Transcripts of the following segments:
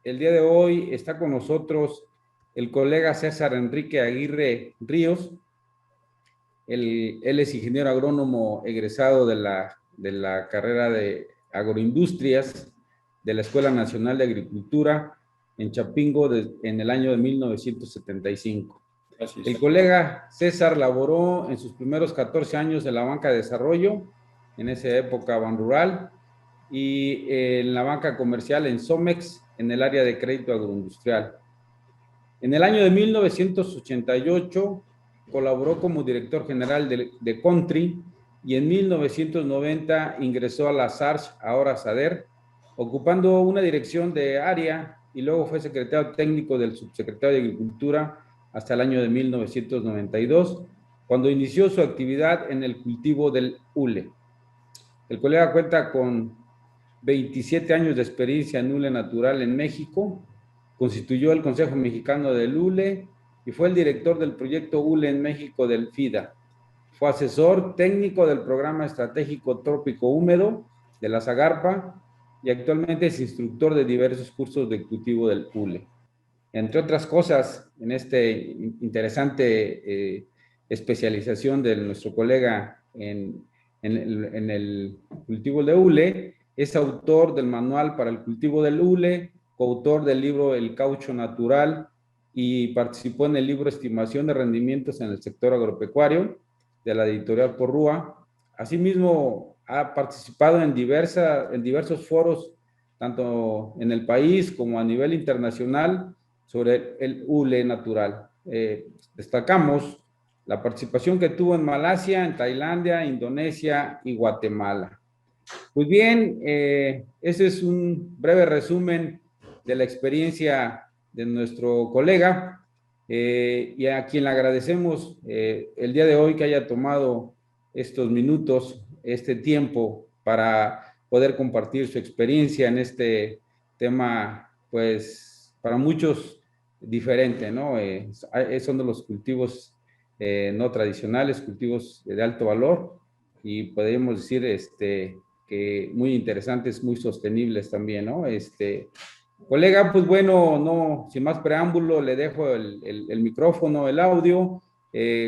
el día de hoy está con nosotros el colega César Enrique Aguirre Ríos. Él es ingeniero agrónomo egresado de la carrera de agroindustrias de la Escuela Nacional de Agricultura en Chapingo en el año de 1975. Gracias. El colega César laboró en sus primeros 14 años en la banca de desarrollo, en esa época Banrural, y en la banca comercial en Somex, en el área de crédito agroindustrial. En el año de 1988 colaboró como director general de Country y en 1990 ingresó a la SARS, ahora SADER, ocupando una dirección de área y luego fue secretario técnico del subsecretario de Agricultura hasta el año de 1992, cuando inició su actividad en el cultivo del hule. El colega cuenta con 27 años de experiencia en hule natural en México, constituyó el Consejo Mexicano del Hule y fue el director del proyecto Hule en México del FIDA. Fue asesor técnico del programa estratégico Trópico Húmedo de la Zagarpa y actualmente es instructor de diversos cursos de cultivo del hule. Entre otras cosas, en esta interesante especialización de nuestro colega en el cultivo de hule, es autor del manual para el cultivo del hule, coautor del libro El caucho natural y participó en el libro Estimación de rendimientos en el sector agropecuario de la editorial Porrúa. Asimismo, ha participado en diversos foros, tanto en el país como a nivel internacional, sobre el hule natural. Destacamos la participación que tuvo en Malasia, en Tailandia, Indonesia y Guatemala. Pues bien, ese es un breve resumen de la experiencia de nuestro colega y a quien le agradecemos el día de hoy que haya tomado estos minutos, este tiempo para poder compartir su experiencia en este tema, pues para muchos diferente, ¿no? Son de los cultivos no tradicionales, cultivos de alto valor y podríamos decir que muy interesantes, muy sostenibles también, ¿no? Colega, pues bueno, no, sin más preámbulo, le dejo el micrófono, el audio,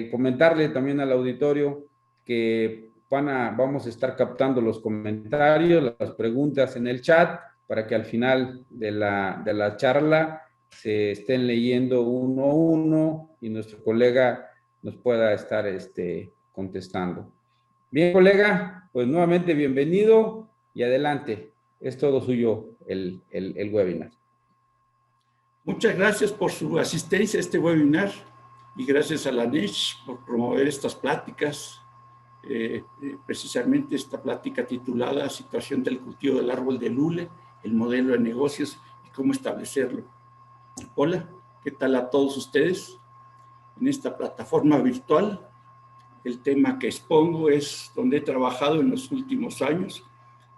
comentarle también al auditorio que vamos a estar captando los comentarios, las preguntas en el chat, para que al final de la charla se estén leyendo uno a uno y nuestro colega nos pueda estar contestando. Bien, colega, pues nuevamente bienvenido y adelante. Es todo suyo el webinar. Muchas gracias por su asistencia a este webinar y gracias a la NESH por promover estas pláticas, precisamente esta plática titulada Situación del cultivo del árbol del hule, el modelo de negocios y cómo establecerlo. Hola, ¿qué tal a todos ustedes? En esta plataforma virtual, el tema que expongo es donde he trabajado en los últimos años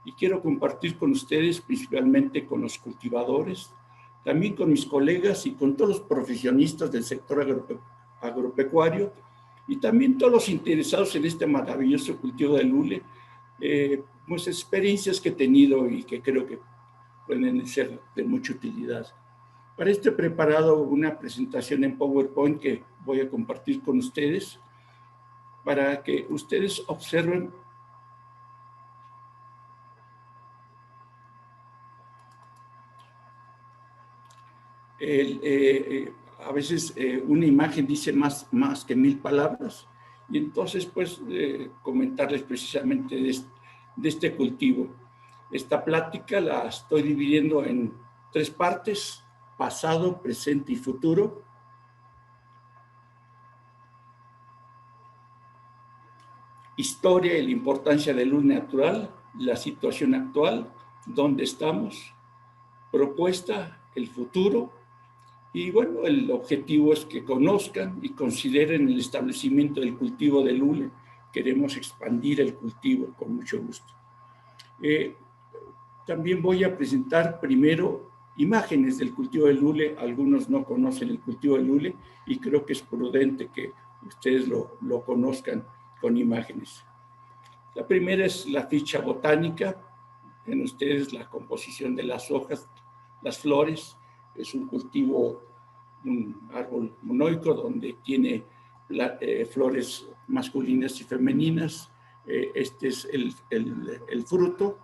y quiero compartir con ustedes, principalmente con los cultivadores, también con mis colegas y con todos los profesionistas del sector agropecuario y también todos los interesados en este maravilloso cultivo del hule, pues experiencias que he tenido y que creo que pueden ser de mucha utilidad. Para esto he preparado una presentación en PowerPoint que voy a compartir con ustedes para que ustedes observen a veces una imagen dice más que 1000 palabras y entonces pues comentarles precisamente de este cultivo. Esta plática la estoy dividiendo en 3 partes: pasado, presente y futuro. Historia y la importancia del hule natural, la situación actual, dónde estamos, propuesta, el futuro. Y bueno, el objetivo es que conozcan y consideren el establecimiento del cultivo del hule. Queremos expandir el cultivo con mucho gusto. También voy a presentar primero imágenes del cultivo del hule. Algunos no conocen el cultivo del hule y creo que es prudente que ustedes lo conozcan con imágenes. La primera es la ficha botánica. Ven ustedes la composición de las hojas, las flores, es un cultivo, un árbol monoico donde tiene flores masculinas y femeninas. Este es el fruto,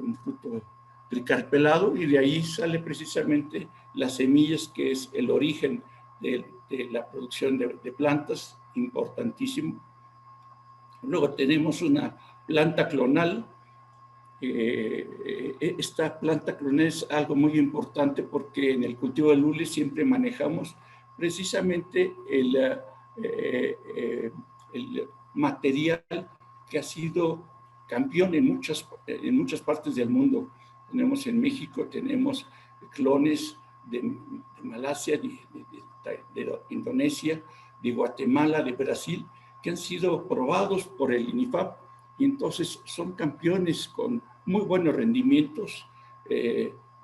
un fruto tricarpelado, y de ahí sale precisamente las semillas, que es el origen de la producción de plantas, importantísimo. Luego tenemos una planta clonal. Esta planta clonal es algo muy importante porque en el cultivo del hule siempre manejamos precisamente el material que ha sido campeón en muchas partes del mundo. Tenemos en México, tenemos clones de Malasia, de Indonesia, de Guatemala, de Brasil, que han sido probados por el INIFAP, y entonces son campeones con muy buenos rendimientos,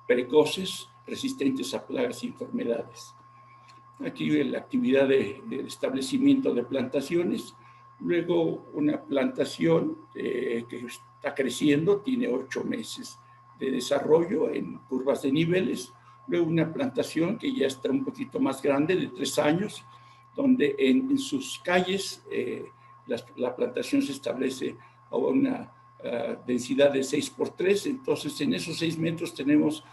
precoces, resistentes a plagas y enfermedades. Aquí la actividad de establecimiento de plantaciones. Luego una plantación que está creciendo, tiene 8 meses de desarrollo en curvas de niveles. Luego una plantación que ya está un poquito más grande, de 3 años, donde en sus calles la plantación se establece a una densidad de 6x3. Entonces, en esos 6 metros tenemos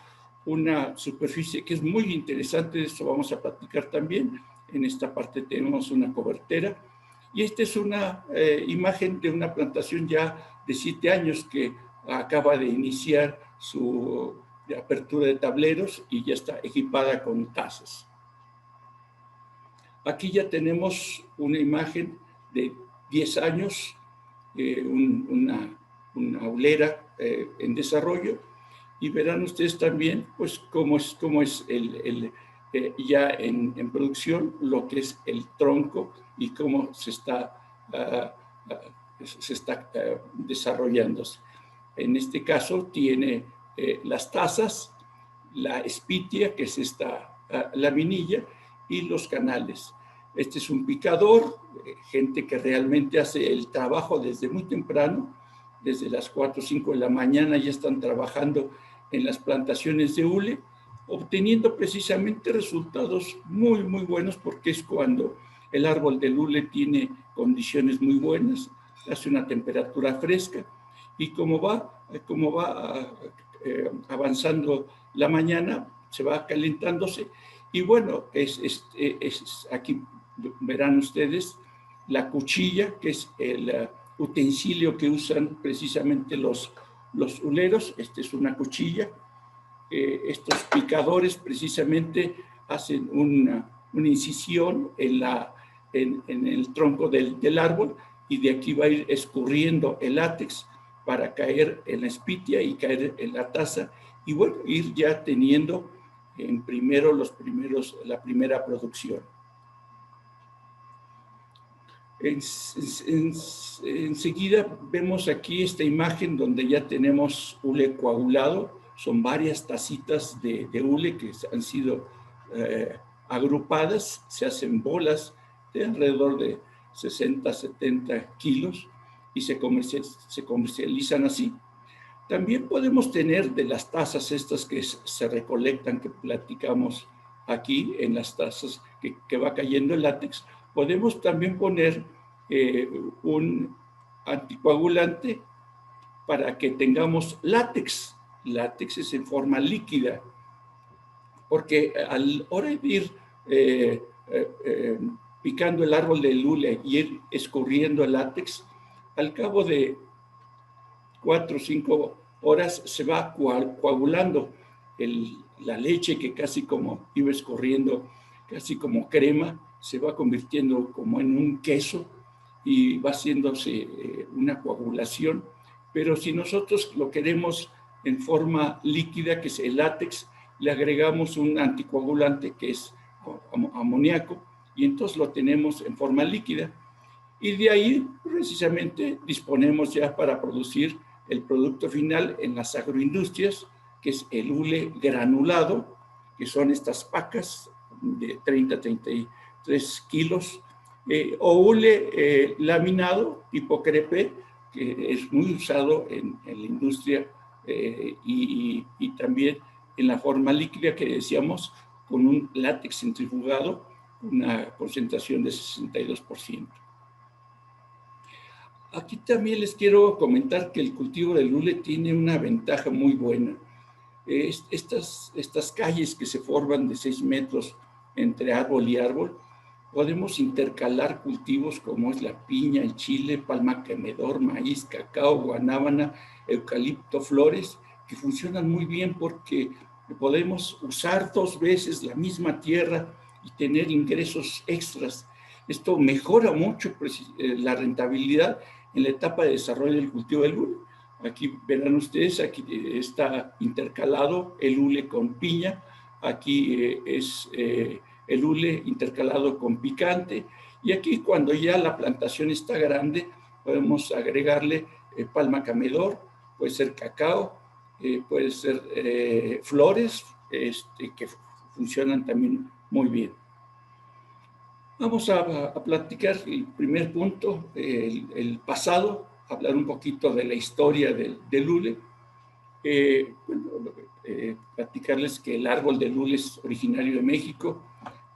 una superficie que es muy interesante. De eso vamos a platicar también. En esta parte tenemos una cobertera. Y esta es una imagen de una plantación ya de 7 años que acaba de iniciar su apertura de tableros y ya está equipada con tazas. Aquí ya tenemos una imagen de 10 años, una hulera en desarrollo, y verán ustedes también pues cómo es ya en producción lo que es el tronco y cómo se está desarrollándose. En este caso tiene las tazas, la espitia, que es esta laminilla, y los canales. Este es un picador, gente que realmente hace el trabajo desde muy temprano, desde las 4 o 5 de la mañana ya están trabajando en las plantaciones de hule, obteniendo precisamente resultados muy, muy buenos, porque es cuando el árbol del hule tiene condiciones muy buenas, hace una temperatura fresca, y como va avanzando la mañana, se va calentándose. Y bueno, aquí verán ustedes la cuchilla, que es el utensilio que usan precisamente los huleros. Esta es una cuchilla. Estos picadores precisamente hacen una incisión en el tronco del árbol, y de aquí va a ir escurriendo el látex para caer en la espitia y caer en la taza, y bueno, ir ya teniendo la primera producción. Enseguida vemos aquí esta imagen donde ya tenemos hule coagulado. Son varias tacitas de hule que han sido agrupadas, se hacen bolas de alrededor de 60, 70 kilos y se comercializan así. También podemos tener de las tazas estas que se recolectan, que platicamos aquí, en las tazas que va cayendo el látex, podemos también poner un anticoagulante para que tengamos látex. Látex es en forma líquida, porque a la hora de ir picando el árbol del hule y ir escurriendo el látex, al cabo de 4 o 5 horas se va coagulando la leche, que casi como iba escurriendo, casi como crema, se va convirtiendo como en un queso y va haciéndose una coagulación. Pero si nosotros lo queremos en forma líquida, que es el látex, le agregamos un anticoagulante que es amoníaco, y entonces lo tenemos en forma líquida. Y de ahí precisamente disponemos ya para producir el producto final en las agroindustrias, que es el hule granulado, que son estas pacas de 30 a 33 kilos, o hule laminado tipo crepé, que es muy usado en la industria y también en la forma líquida que decíamos, con un látex centrifugado, una concentración de 62%. Aquí también les quiero comentar que el cultivo del hule tiene una ventaja muy buena. Estas calles que se forman de 6 metros entre árbol y árbol, podemos intercalar cultivos como es la piña, el chile, palma quemedor, maíz, cacao, guanábana, eucalipto, flores, que funcionan muy bien porque podemos usar 2 veces la misma tierra y tener ingresos extras. Esto mejora mucho la rentabilidad en la etapa de desarrollo del cultivo del hule. Aquí verán ustedes, aquí está intercalado el hule con piña, aquí es el hule intercalado con picante, y aquí cuando ya la plantación está grande, podemos agregarle palma camedor, puede ser cacao, puede ser flores, que funcionan también muy bien. Vamos a platicar el primer punto, el pasado, hablar un poquito de la historia del hule. Platicarles que el árbol del hule es originario de México.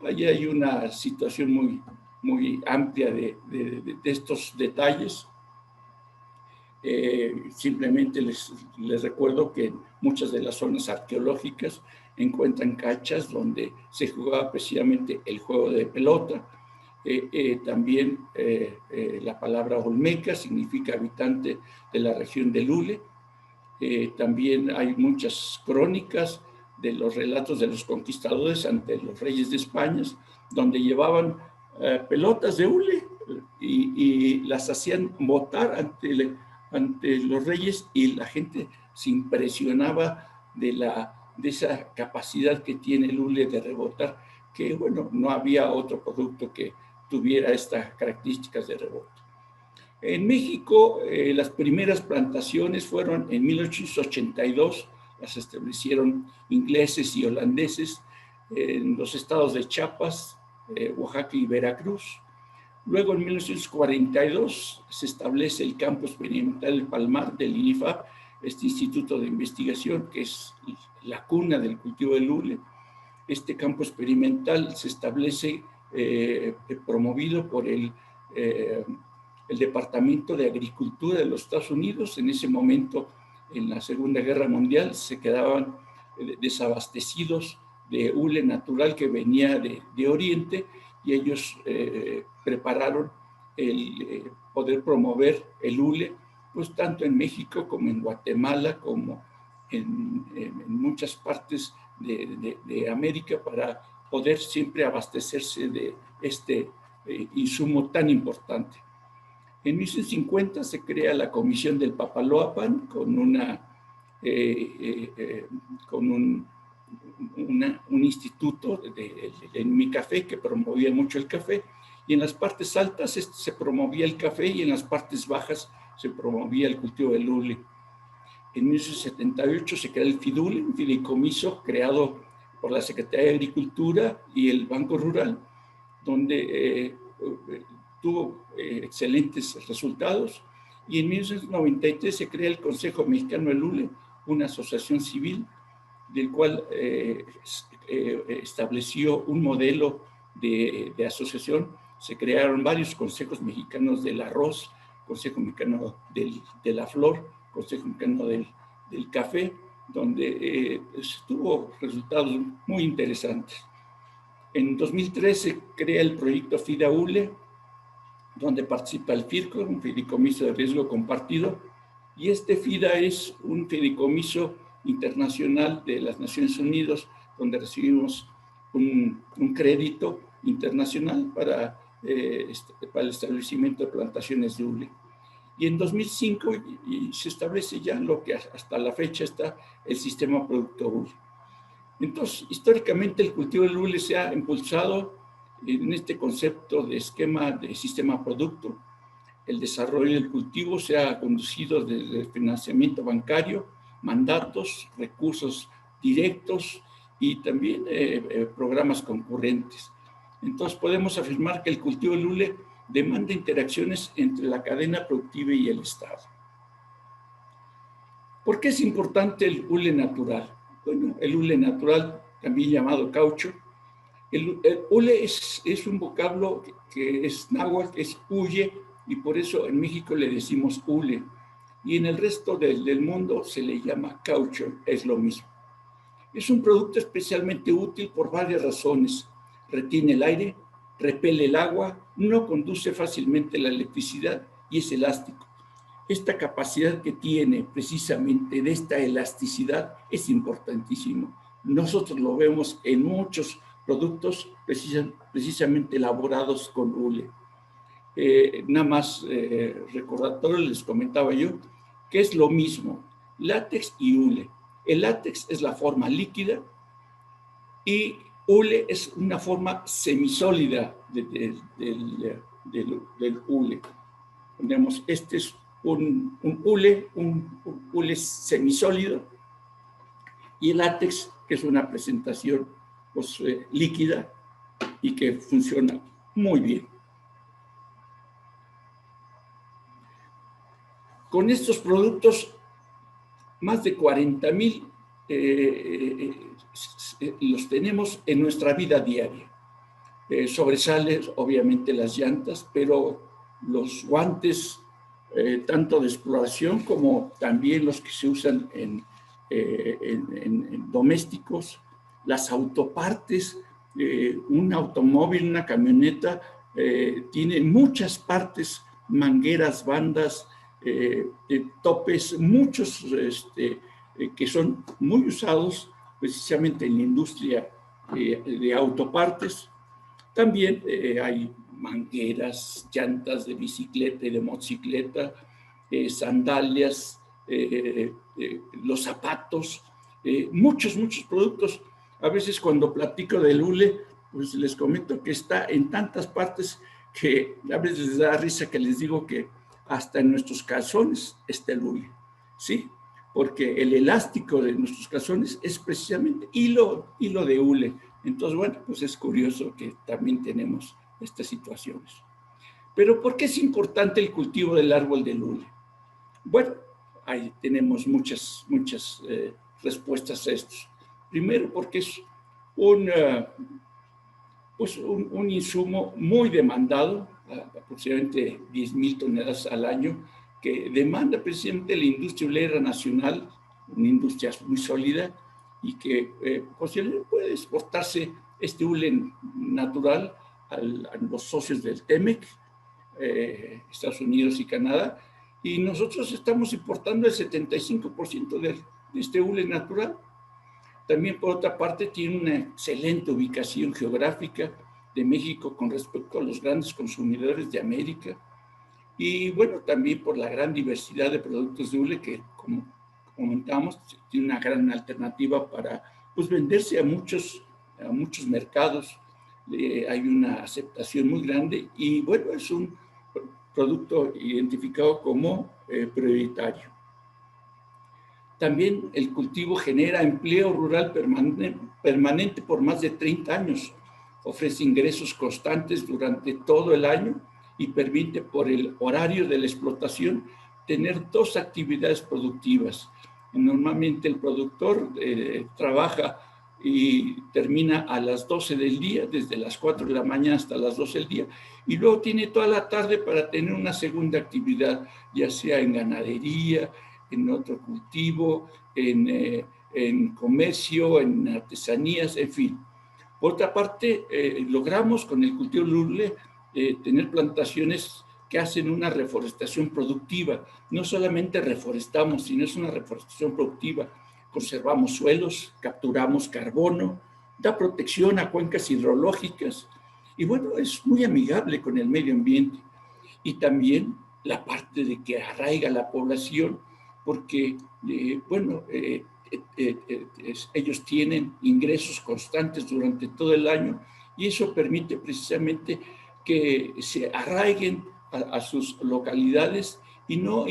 Allí hay una situación muy amplia de estos detalles. Simplemente les recuerdo que en muchas de las zonas arqueológicas encuentran cachas donde se jugaba precisamente el juego de pelota. También la palabra olmeca significa habitante de la región del hule. También hay muchas crónicas de los relatos de los conquistadores ante los reyes de España, donde llevaban pelotas de hule y las hacían botar ante los reyes, y la gente se impresionaba de esa capacidad que tiene el hule de rebotar, que bueno, no había otro producto que tuviera estas características de rebote. En México, las primeras plantaciones fueron en 1882, las establecieron ingleses y holandeses en los estados de Chiapas, Oaxaca y Veracruz. Luego, en 1942, se establece el campo experimental El Palmar del INIFAP, este instituto de investigación que es la cuna del cultivo del hule. Este campo experimental se establece promovido por el Departamento de Agricultura de los Estados Unidos. En ese momento, en la Segunda Guerra Mundial, se quedaban desabastecidos de hule natural que venía de Oriente, y ellos prepararon el poder promover el hule, pues tanto en México como en Guatemala, como en muchas partes de América, para poder siempre abastecerse de este insumo tan importante. En 1950 se crea la Comisión del Papaloapan con un instituto en mi café que promovía mucho el café, y en las partes altas se promovía el café y en las partes bajas se promovía el cultivo del hule. En 1978 se crea el FIDULE, un fideicomiso creado por la Secretaría de Agricultura y el Banco Rural, donde tuvo excelentes resultados, y en 1993 se crea el Consejo Mexicano del Hule, una asociación civil del cual estableció un modelo de asociación. Se crearon varios consejos mexicanos del arroz, Consejo Mexicano de la flor, Consejo Mexicano del café, donde tuvo resultados muy interesantes. En 2013 se crea el proyecto FIDA-Hule, donde participa el FIRCO, un fideicomiso de riesgo compartido, y este FIDA es un fideicomiso internacional de las Naciones Unidas, donde recibimos un crédito internacional para el establecimiento de plantaciones de hule. Y en 2005 se establece ya lo que hasta la fecha está el sistema producto hule. Entonces, históricamente el cultivo del hule se ha impulsado en este concepto de esquema de sistema producto. El desarrollo del cultivo se ha conducido desde el financiamiento bancario, mandatos, recursos directos y también programas concurrentes. Entonces podemos afirmar que el cultivo del hule demanda interacciones entre la cadena productiva y el Estado. ¿Por qué es importante el hule natural? bueno, el hule natural, también llamado caucho. El hule es un vocablo que es náhuatl, es huye, y por eso en México le decimos hule. Y en el resto del mundo se le llama caucho, es lo mismo. Es un producto especialmente útil por varias razones. Retiene el aire, repele el agua, no conduce fácilmente la electricidad y es elástico. Esta capacidad que tiene precisamente de esta elasticidad es importantísimo. Nosotros lo vemos en muchos productos precisamente elaborados con hule. Nada más recordatorio, les comentaba yo, que es lo mismo, látex y hule. El látex es la forma líquida y hule es una forma semisólida del hule. Tenemos, este es un hule semisólido, y el látex, que es una presentación pues, líquida y que funciona muy bien. Con estos productos, más de 40,000 los tenemos en nuestra vida diaria. Sobresale, obviamente, las llantas, pero los guantes, tanto de exploración como también los que se usan en domésticos, las autopartes, un automóvil, una camioneta, tiene muchas partes, mangueras, bandas, topes, muchos que son muy usados precisamente en la industria de autopartes. También hay mangueras, llantas de bicicleta y de motocicleta, sandalias, los zapatos, muchos productos. A veces cuando platico del hule, pues les comento que está en tantas partes que a veces les da risa que les digo que hasta en nuestros calzones está el hule, ¿sí? Porque el elástico de nuestros calzones es precisamente hilo de hule. Entonces, bueno, pues es curioso que también tenemos estas situaciones. Pero ¿por qué es importante el cultivo del árbol del hule? Bueno, ahí tenemos muchas respuestas a esto. Primero, porque es un insumo muy demandado, aproximadamente 10,000 toneladas al año, que demanda precisamente la industria hulera nacional, una industria muy sólida, y que posiblemente puede exportarse este hule natural a los socios del TEMEC, Estados Unidos y Canadá, y nosotros estamos importando el 75% de este hule natural. También, por otra parte, tiene una excelente ubicación geográfica de México con respecto a los grandes consumidores de América. Y bueno, también por la gran diversidad de productos de hule que, como comentamos, tiene una gran alternativa para pues, venderse a muchos mercados. Hay una aceptación muy grande y bueno, es un producto identificado como prioritario. También el cultivo genera empleo rural permanente por más de 30 años, ofrece ingresos constantes durante todo el año y permite, por el horario de la explotación, tener 2 actividades productivas. Normalmente el productor trabaja y termina a las 12 del día, desde las 4 de la mañana hasta las 12 del día, y luego tiene toda la tarde para tener una segunda actividad, ya sea en ganadería, en otro cultivo, en comercio, en artesanías, en fin. Por otra parte, logramos con el cultivo del hule tener plantaciones que hacen una reforestación productiva. No solamente reforestamos, sino es una reforestación productiva. Conservamos suelos, capturamos carbono, da protección a cuencas hidrológicas y bueno, es muy amigable con el medio ambiente. Y también la parte de que arraiga la población, porque, ellos tienen ingresos constantes durante todo el año y eso permite precisamente que se arraiguen a sus localidades y no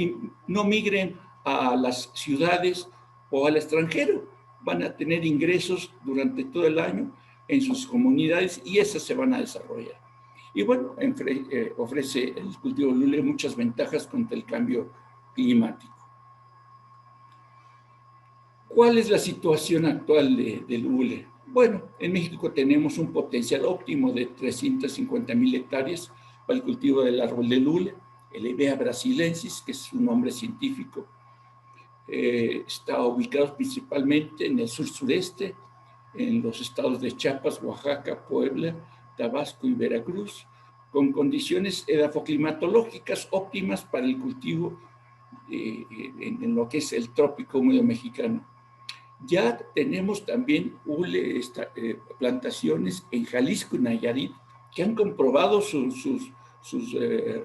migren a las ciudades o al extranjero. Van a tener ingresos durante todo el año en sus comunidades y esas se van a desarrollar. Y bueno, ofrece el cultivo del hule muchas ventajas contra el cambio climático. ¿Cuál es la situación actual del hule? Bueno, en México tenemos un potencial óptimo de 350,000 hectáreas para el cultivo del árbol del hule, el Hevea brasilensis, que es su nombre científico. Está ubicado principalmente en el sur-sureste, en los estados de Chiapas, Oaxaca, Puebla, Tabasco y Veracruz, con condiciones edafoclimatológicas óptimas para el cultivo en lo que es el trópico húmedo mexicano. Ya tenemos también hule, plantaciones en Jalisco y Nayarit que han comprobado sus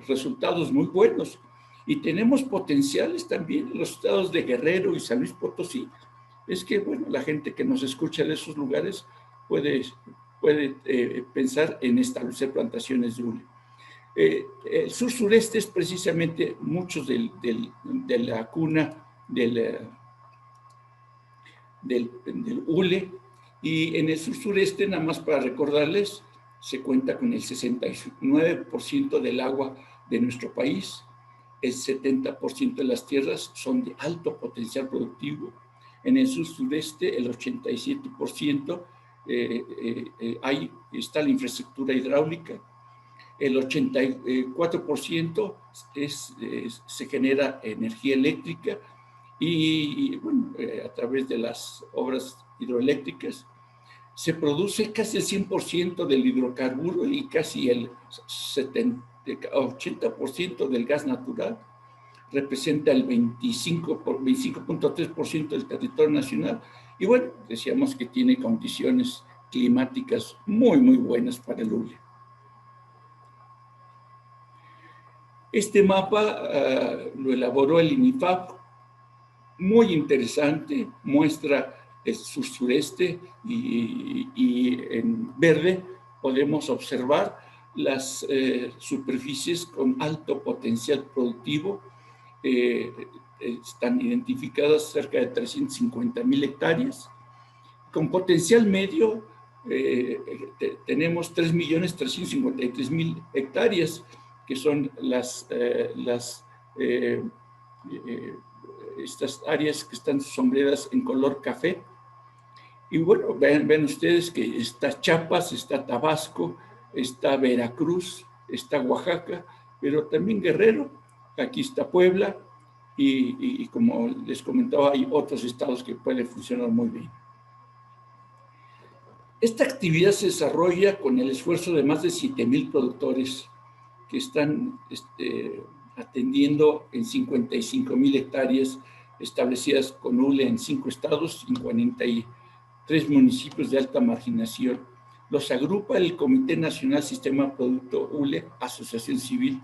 resultados muy buenos. Y tenemos potenciales también en los estados de Guerrero y San Luis Potosí. Es que, bueno, la gente que nos escucha de esos lugares puede pensar en establecer plantaciones de hule. El sur-sureste es precisamente muchos de la cuna del hule, y en el sur-sureste, nada más para recordarles, se cuenta con el 69% del agua de nuestro país, el 70% de las tierras son de alto potencial productivo. En el sur-sureste, el 87% ahí está la infraestructura hidráulica, el 84% se genera energía eléctrica y bueno, a través de las obras hidroeléctricas se produce casi el 100% del hidrocarburo y casi el 80% del gas natural. Representa el 25.3% del territorio nacional. Y bueno, decíamos que tiene condiciones climáticas muy, muy buenas para el hule. Este mapa lo elaboró el INIFAP, muy interesante, muestra el sur-sureste y en verde podemos observar las superficies con alto potencial productivo. Están identificadas cerca de 350,000 hectáreas. Con potencial medio tenemos 3,353,000 hectáreas, que son estas áreas que están sombreadas en color café. Y bueno, ven ustedes que está Chiapas, está Tabasco, está Veracruz, está Oaxaca, pero también Guerrero, aquí está Puebla, y como les comentaba, hay otros estados que pueden funcionar muy bien. Esta actividad se desarrolla con el esfuerzo de más de 7,000 productores que están atendiendo en 55,000 hectáreas establecidas con hule en 5 estados y 43 municipios de alta marginación. Los agrupa el Comité Nacional Sistema Producto Hule, Asociación Civil,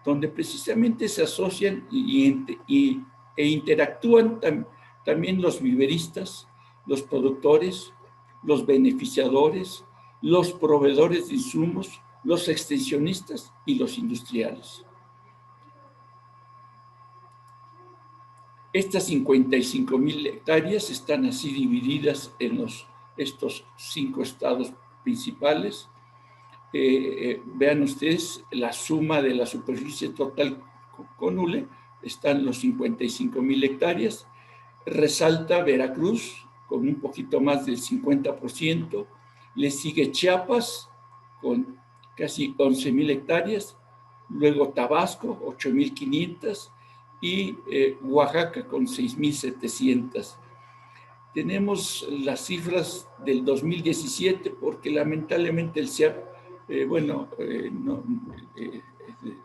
donde precisamente se asocian e interactúan también los viveristas, los productores, los beneficiadores, los proveedores de insumos, los extensionistas y los industriales. Estas 55,000 hectáreas están así divididas en estos 5 estados principales. Vean ustedes la suma de la superficie total con hule, están los 55,000 hectáreas. Resalta Veracruz con un poquito más del 50%, le sigue Chiapas con casi 11,000 hectáreas, luego Tabasco 8,500 y Oaxaca con 6,700. Tenemos las cifras del 2017 porque lamentablemente el CIAP,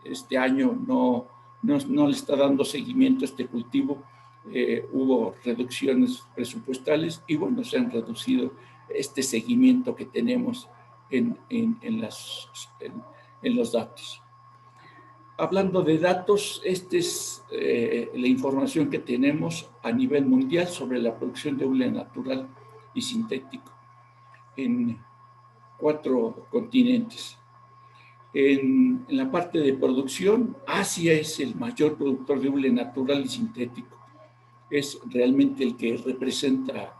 este año no le está dando seguimiento a este cultivo. Hubo reducciones presupuestales y bueno, se han reducido este seguimiento que tenemos en los datos. Hablando de datos, esta es la información que tenemos a nivel mundial sobre la producción de hule natural y sintético en 4 continentes. En la parte de producción, Asia es el mayor productor de hule natural y sintético. Es realmente el que representa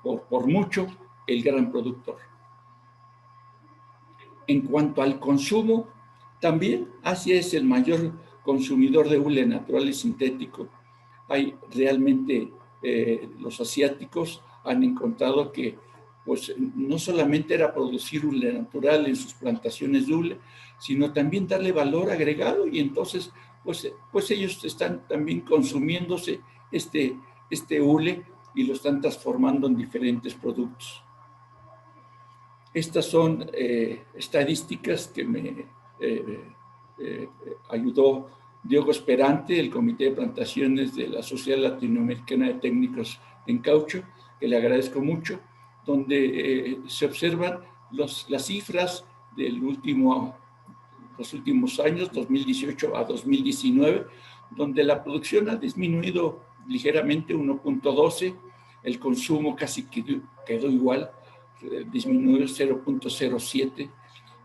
por mucho el gran productor. En cuanto al consumo, también Asia es el mayor consumidor de hule natural y sintético. Hay realmente los asiáticos han encontrado que pues, no solamente era producir hule natural en sus plantaciones de hule, sino también darle valor agregado, y entonces pues ellos están también consumiéndose este hule y lo están transformando en diferentes productos. Estas son estadísticas que me ayudó Diego Esperante, del Comité de Plantaciones de la Sociedad Latinoamericana de Técnicos en Caucho, que le agradezco mucho, donde se observan las cifras de los últimos años, 2018 a 2019, donde la producción ha disminuido ligeramente, 1.12, el consumo casi quedó igual, disminuyó 0.07,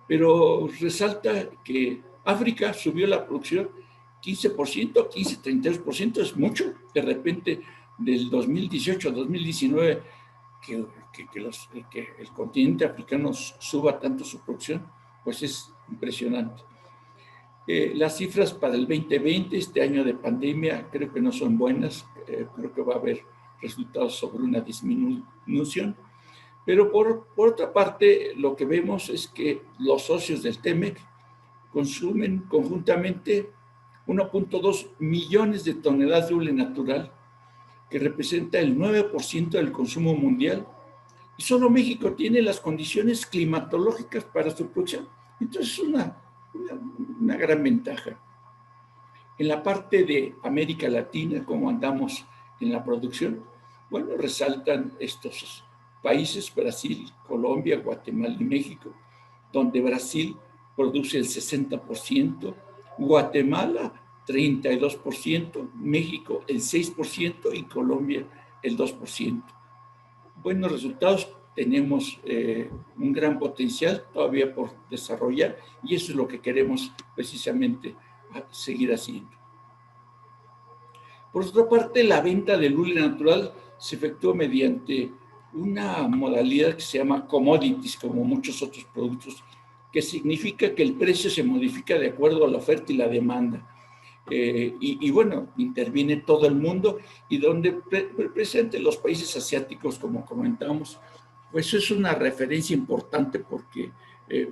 pero resalta que África subió la producción 15%, 32%, es mucho. De repente, del 2018 a 2019, que el continente africano suba tanto su producción, pues es impresionante. Las cifras para el 2020, este año de pandemia, creo que no son buenas. Creo que va a haber resultados sobre una disminución. Pero por otra parte, lo que vemos es que los socios del TEMEC consumen conjuntamente 1.2 millones de toneladas de hule natural, que representa el 9% del consumo mundial, y solo México tiene las condiciones climatológicas para su producción. Entonces es una gran ventaja. En la parte de América Latina, ¿cómo andamos en la producción? Bueno, resaltan estos países: Brasil, Colombia, Guatemala y México, donde Brasil produce el 60%, Guatemala 32%, México el 6% y Colombia el 2%. Buenos resultados, tenemos un gran potencial todavía por desarrollar, y eso es lo que queremos precisamente seguir haciendo. Por otra parte, la venta del hule natural se efectúa mediante una modalidad que se llama commodities, como muchos otros productos, que significa que el precio se modifica de acuerdo a la oferta y la demanda. Y bueno, interviene todo el mundo, y donde presente los países asiáticos, como comentamos, pues es una referencia importante porque,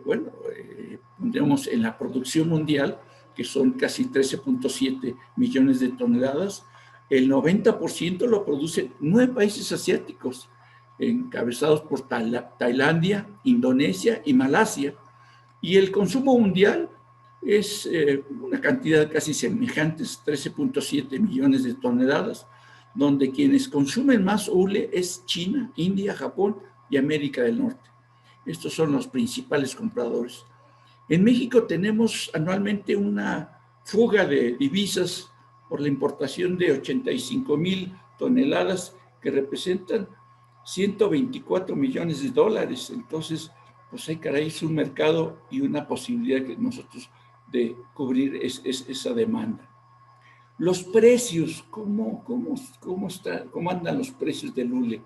bueno, pondremos en la producción mundial, que son casi 13.7 millones de toneladas, el 90% lo producen 9 países asiáticos, encabezados por Tailandia, Indonesia y Malasia, y el consumo mundial es una cantidad casi semejante, 13.7 millones de toneladas, donde quienes consumen más hule es China, India, Japón y América del Norte. Estos son los principales compradores. En México tenemos anualmente una fuga de divisas por la importación de 85,000 toneladas, que representan 124 millones de dólares. Entonces, pues hay, caray, es un mercado y una posibilidad que nosotros de cubrir esa demanda. Los precios, ¿cómo andan los precios del hule?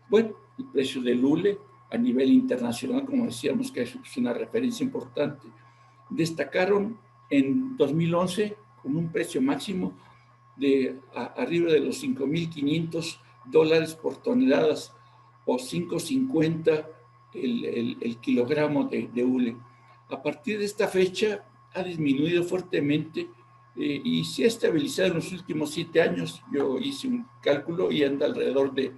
Bueno, el precio del hule a nivel internacional, como decíamos, que es una referencia importante, destacaron en 2011 con un precio máximo de arriba de los $5,500 por toneladas, o $5.50 el kilogramo de hule. A partir de esta fecha ha disminuido fuertemente y se ha estabilizado en los últimos 7 años. Yo hice un cálculo y anda alrededor de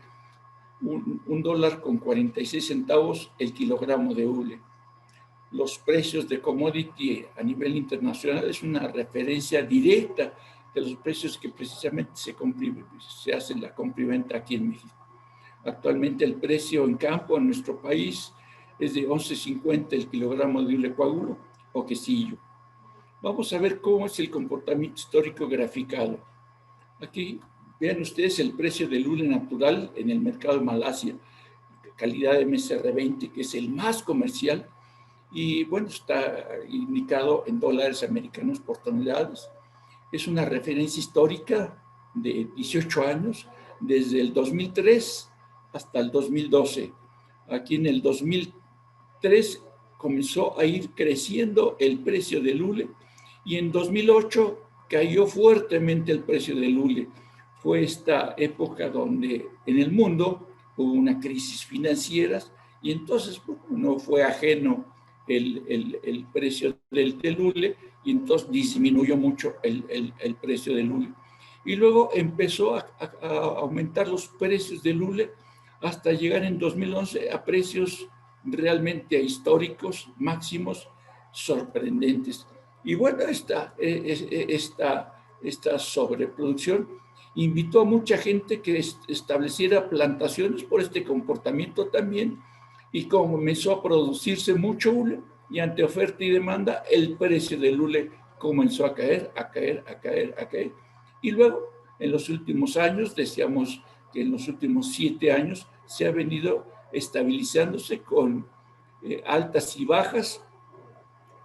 $1.46 el kilogramo de hule. Los precios de commodity a nivel internacional es una referencia directa de los precios que precisamente se hace la compra-venta aquí en México. Actualmente el precio en campo en nuestro país es de $11.50 el kilogramo de hule coagulo o quesillo. Vamos a ver cómo es el comportamiento histórico graficado. Aquí vean ustedes el precio del hule natural en el mercado de Malasia, calidad MSR20, que es el más comercial, y bueno, está indicado en dólares americanos por toneladas. Es una referencia histórica de 18 años, desde el 2003 hasta el 2012. Aquí en el 2003 comenzó a ir creciendo el precio del hule, y en 2008 cayó fuertemente el precio del hule. fue esta época donde en el mundo hubo una crisis financiera y entonces no fue ajeno el precio del hule y entonces disminuyó mucho el precio del hule. Y luego empezó a aumentar los precios del hule hasta llegar en 2011 a precios realmente históricos, máximos, sorprendentes. Y bueno, esta sobreproducción invitó a mucha gente que estableciera plantaciones por este comportamiento también, y comenzó a producirse mucho hule, y ante oferta y demanda, el precio del hule comenzó a caer, a caer, a caer, a caer. Y luego, en los últimos años, decíamos que en los últimos 7 años, se ha venido estabilizándose con altas y bajas,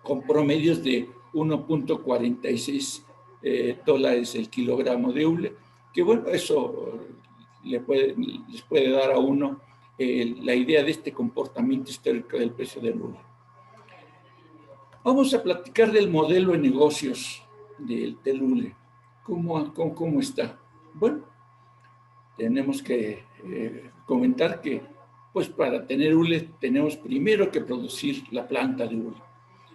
con promedios de 1.46 dólares el kilogramo de hule, que bueno, eso les puede dar a uno la idea de este comportamiento histórico del precio del hule. Vamos a platicar del modelo de negocios del hule. ¿Cómo está? Bueno, tenemos que comentar que pues para tener hule tenemos primero que producir la planta de hule,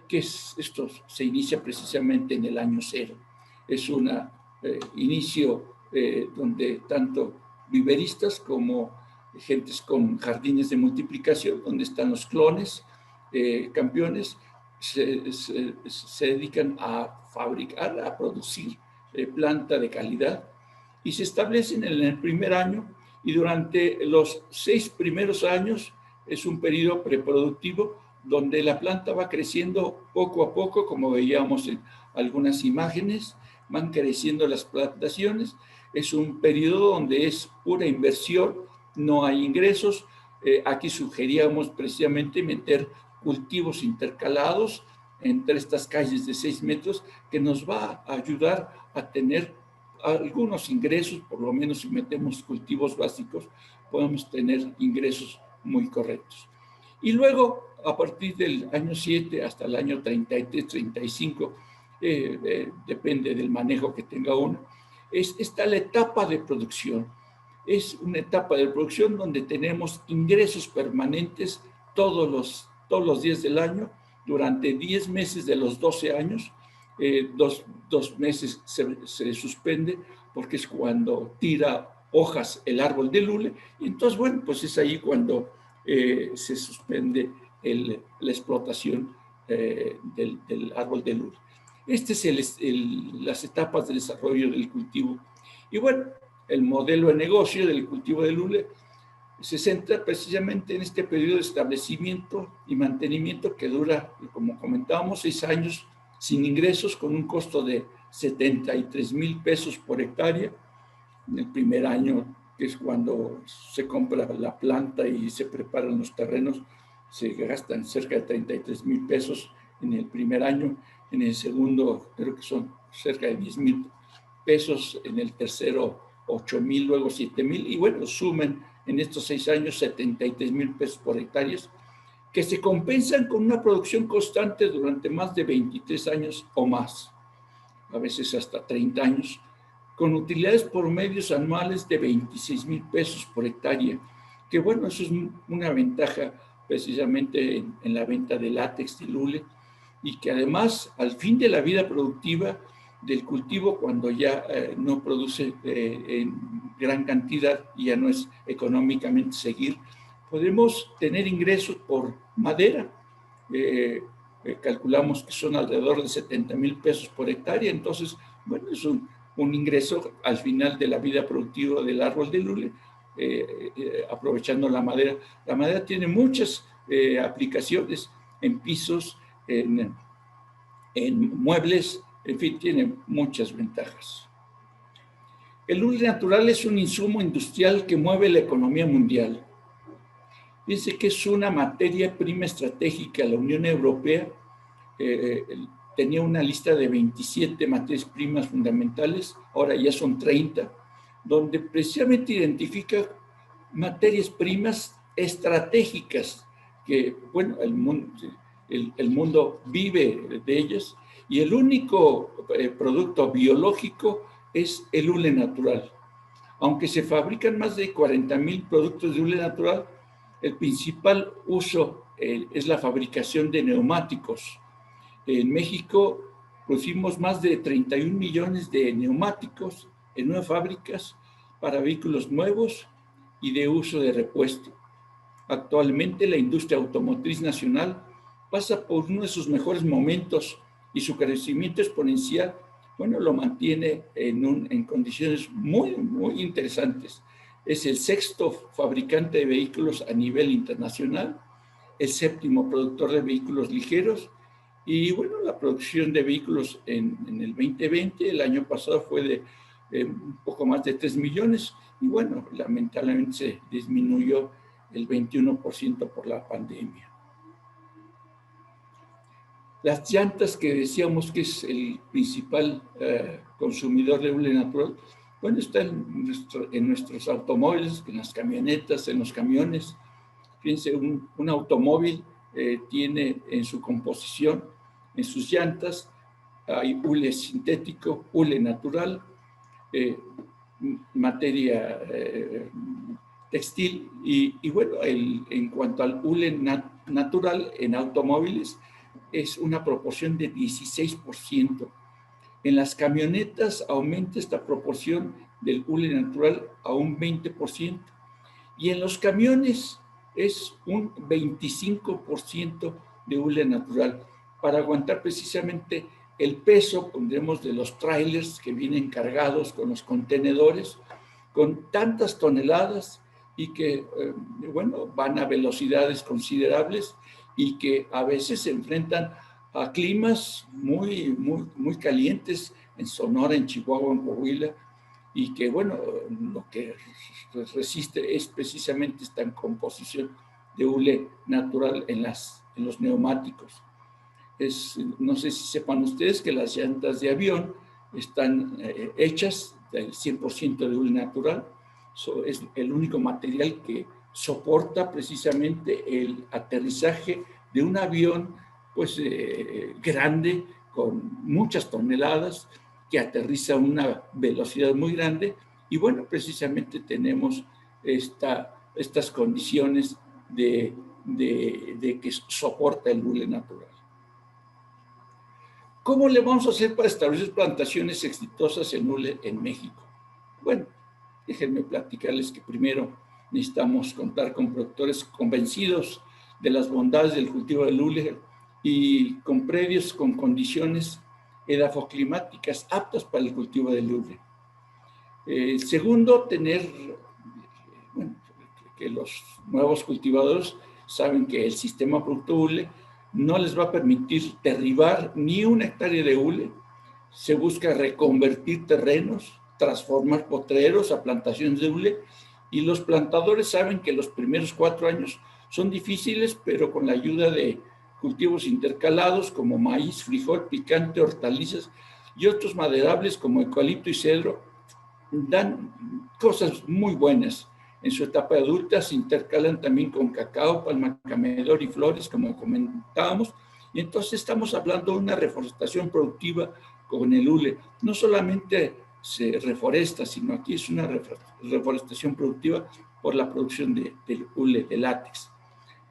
que esto se inicia precisamente en el año 0. Es un inicio donde tanto viveristas como gentes con jardines de multiplicación, donde están los clones, campeones, se dedican a fabricar, a producir planta de calidad, y se establecen en el primer año, y durante los 6 primeros años es un periodo preproductivo donde la planta va creciendo poco a poco, como veíamos en algunas imágenes, van creciendo las plantaciones. Es un periodo donde es pura inversión, no hay ingresos. Aquí sugeríamos precisamente meter cultivos intercalados entre estas calles de 6 metros, que nos va a ayudar a tener algunos ingresos. Por lo menos si metemos cultivos básicos, podemos tener ingresos muy correctos. Y luego, a partir del año 7 hasta el año 33, 35, depende del manejo que tenga uno, está la etapa de producción. Es una etapa de producción donde tenemos ingresos permanentes todos los días del año, durante 10 meses de los 12 años. 2 meses se suspende porque es cuando tira hojas el árbol del hule, y entonces, bueno, pues es ahí cuando se suspende la explotación del árbol del hule. Estas son las etapas de desarrollo del cultivo. Y bueno, el modelo de negocio del cultivo del hule se centra precisamente en este periodo de establecimiento y mantenimiento que dura, como comentábamos, 6 años sin ingresos, con un costo de 73,000 pesos por hectárea. En el primer año, que es cuando se compra la planta y se preparan los terrenos, se gastan cerca de 33,000 pesos en el primer año. En el segundo, creo que son cerca de 10,000 pesos. En el tercero, 8,000, luego 7,000. Y bueno, sumen en estos 6 años 73,000 pesos por hectárea, que se compensan con una producción constante durante más de 23 años o más, a veces hasta 30 años, con utilidades promedios anuales de 26,000 pesos por hectárea, que bueno, eso es una ventaja precisamente en la venta de látex y hule, y que además al fin de la vida productiva del cultivo, cuando ya no produce en gran cantidad y ya no es económicamente seguir, podemos tener ingresos por madera. Calculamos que son alrededor de 70,000 pesos por hectárea. Entonces, bueno, es un ingreso al final de la vida productiva del árbol del hule, aprovechando la madera. La madera tiene muchas aplicaciones en pisos, en muebles, en fin, tiene muchas ventajas. El hule natural es un insumo industrial que mueve la economía mundial. Fíjense que es una materia prima estratégica. La Unión Europea tenía una lista de 27 materias primas fundamentales, ahora ya son 30, donde precisamente identifica materias primas estratégicas que, bueno, el mundo vive de ellas, y el único producto biológico es el hule natural. Aunque se fabrican más de 40,000 productos de hule natural, el principal uso es la fabricación de neumáticos. En México producimos más de 31 millones de neumáticos en 9 fábricas para vehículos nuevos y de uso de repuesto. Actualmente la industria automotriz nacional pasa por uno de sus mejores momentos y su crecimiento exponencial, bueno, lo mantiene en condiciones muy, muy interesantes. Es el 6º fabricante de vehículos a nivel internacional, el 7º productor de vehículos ligeros, y bueno, la producción de vehículos en el 2020, el año pasado, fue de un poco más de 3 millones, y bueno, lamentablemente se disminuyó el 21% por la pandemia. Las llantas, que decíamos que es el principal consumidor de hule natural, bueno, están en nuestros automóviles, en las camionetas, en los camiones. Fíjense, un automóvil tiene en su composición, en sus llantas, hay hule sintético, hule natural, materia textil, y bueno, en cuanto al hule natural en automóviles, es una proporción de 16%. En las camionetas aumenta esta proporción del hule natural a un 20%, y en los camiones es un 25% de hule natural, para aguantar precisamente el peso, pondremos, de los trailers que vienen cargados con los contenedores, con tantas toneladas, y que, bueno, van a velocidades considerables, y que a veces se enfrentan a climas muy, muy, muy calientes en Sonora, en Chihuahua, en Coahuila, y que, bueno, lo que resiste es precisamente esta composición de hule natural en los neumáticos. No sé si sepan ustedes que las llantas de avión están hechas del 100% de hule natural. Es el único material que soporta precisamente el aterrizaje de un avión, pues, grande, con muchas toneladas, que aterriza a una velocidad muy grande. Y bueno, precisamente tenemos estas condiciones de que soporta el hule natural. ¿Cómo le vamos a hacer para establecer plantaciones exitosas en hule en México? Bueno, déjenme platicarles que primero necesitamos contar con productores convencidos de las bondades del cultivo del hule y con predios con condiciones edafoclimáticas aptas para el cultivo del hule. Segundo, bueno, que los nuevos cultivadores saben que el sistema producto hule no les va a permitir derribar ni 1 hectárea de hule. Se busca reconvertir terrenos, transformar potreros a plantaciones de hule, y los plantadores saben que los primeros 4 años son difíciles, pero con la ayuda de cultivos intercalados como maíz, frijol, picante, hortalizas y otros maderables como eucalipto y cedro, dan cosas muy buenas. En su etapa adulta se intercalan también con cacao, palma camedor y flores, como comentábamos, y entonces estamos hablando de una reforestación productiva con el hule. No solamente se reforesta, sino aquí es una reforestación productiva por la producción del hule de látex.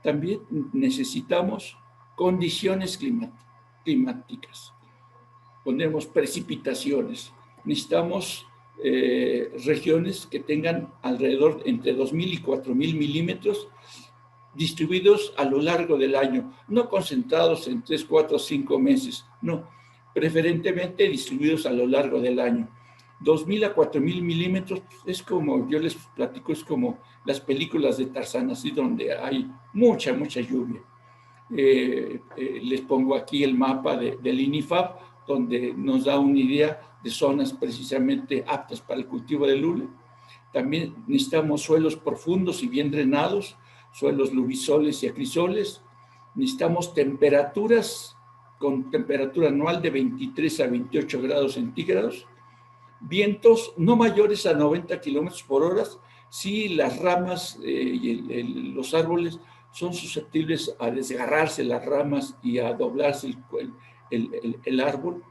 También necesitamos condiciones climáticas. Ponemos precipitaciones. Necesitamos regiones que tengan alrededor entre 2,000 y 4,000 milímetros, distribuidos a lo largo del año, no concentrados en 3, 4, 5 meses, no, preferentemente distribuidos a lo largo del año. 2,000 a 4,000 milímetros es como, yo les platico, es como las películas de Tarzán, así donde hay mucha, mucha lluvia. Les pongo aquí el mapa del INIFAP, donde nos da una idea de zonas precisamente aptas para el cultivo del hule. También necesitamos suelos profundos y bien drenados, suelos luvisoles y acrisoles. Necesitamos temperaturas con temperatura anual de 23 a 28 grados centígrados. Vientos no mayores a 90 kilómetros por hora si las ramas y los árboles son susceptibles a desgarrarse las ramas y a doblarse el árbol.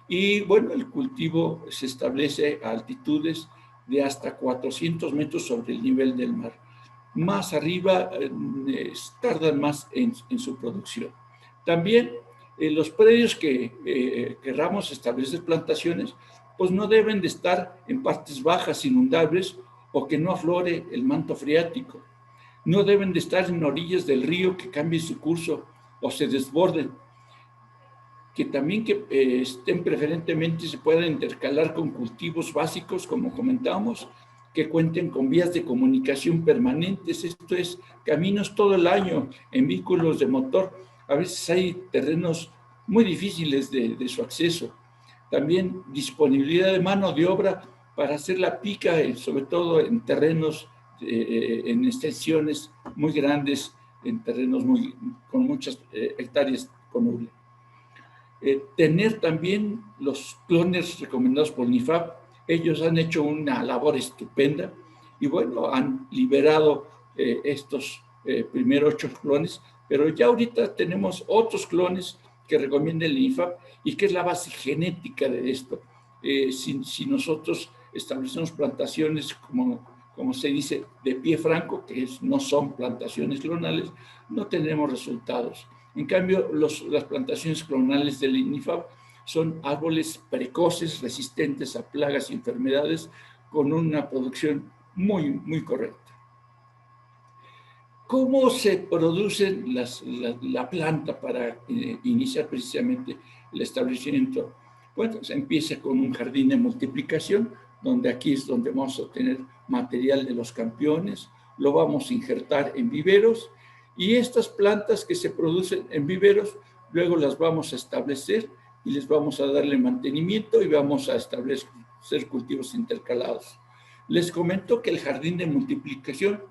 Y bueno, el cultivo se establece a altitudes de hasta 400 metros sobre el nivel del mar. Más arriba tardan más en su producción. También los predios que querramos establecer plantaciones, pues no deben de estar en partes bajas, inundables, o que no aflore el manto freático. No deben de estar en orillas del río que cambien su curso o se desborden. Que también estén preferentemente, se puedan intercalar con cultivos básicos, como comentamos, que cuenten con vías de comunicación permanentes, esto es, caminos todo el año en vehículos de motor. A veces hay terrenos muy difíciles de su acceso. También disponibilidad de mano de obra para hacer la pica, sobre todo en terrenos, en extensiones muy grandes, en terrenos con muchas hectáreas con hule. Tener también los clones recomendados por NIFAP. Ellos han hecho una labor estupenda y bueno, han liberado estos primeros 8 clones, pero ya ahorita tenemos otros clones que recomienda el NIFAP y que es la base genética de esto. Si nosotros establecemos plantaciones, como se dice, de pie franco, que no son plantaciones clonales, no tenemos resultados. En cambio, las plantaciones clonales del INIFAP son árboles precoces, resistentes a plagas y enfermedades, con una producción muy, muy correcta. ¿Cómo se produce la planta para iniciar precisamente el establecimiento? Bueno, se empieza con un jardín de multiplicación, donde aquí es donde vamos a obtener material de los campeones, lo vamos a injertar en viveros, y estas plantas que se producen en viveros, luego las vamos a establecer y les vamos a darle mantenimiento y vamos a establecer cultivos intercalados. Les comento que el jardín de multiplicación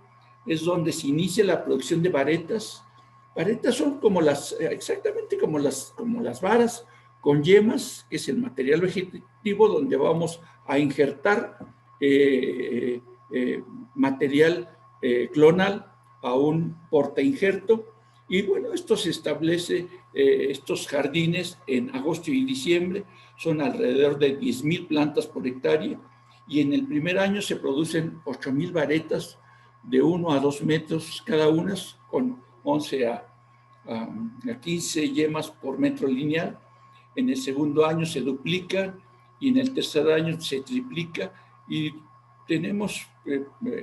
es donde se inicia la producción de varetas. Varetas son como exactamente como las varas con yemas, que es el material vegetativo donde vamos a injertar material clonal a un portainjerto. Y bueno, esto se establece, estos jardines en agosto y diciembre, son alrededor de 10,000 plantas por hectárea, y en el primer año se producen 8,000 varetas de 1 a 2 metros cada una, con 11 a 15 yemas por metro lineal. En el segundo año se duplican y en el tercer año se triplica, y tenemos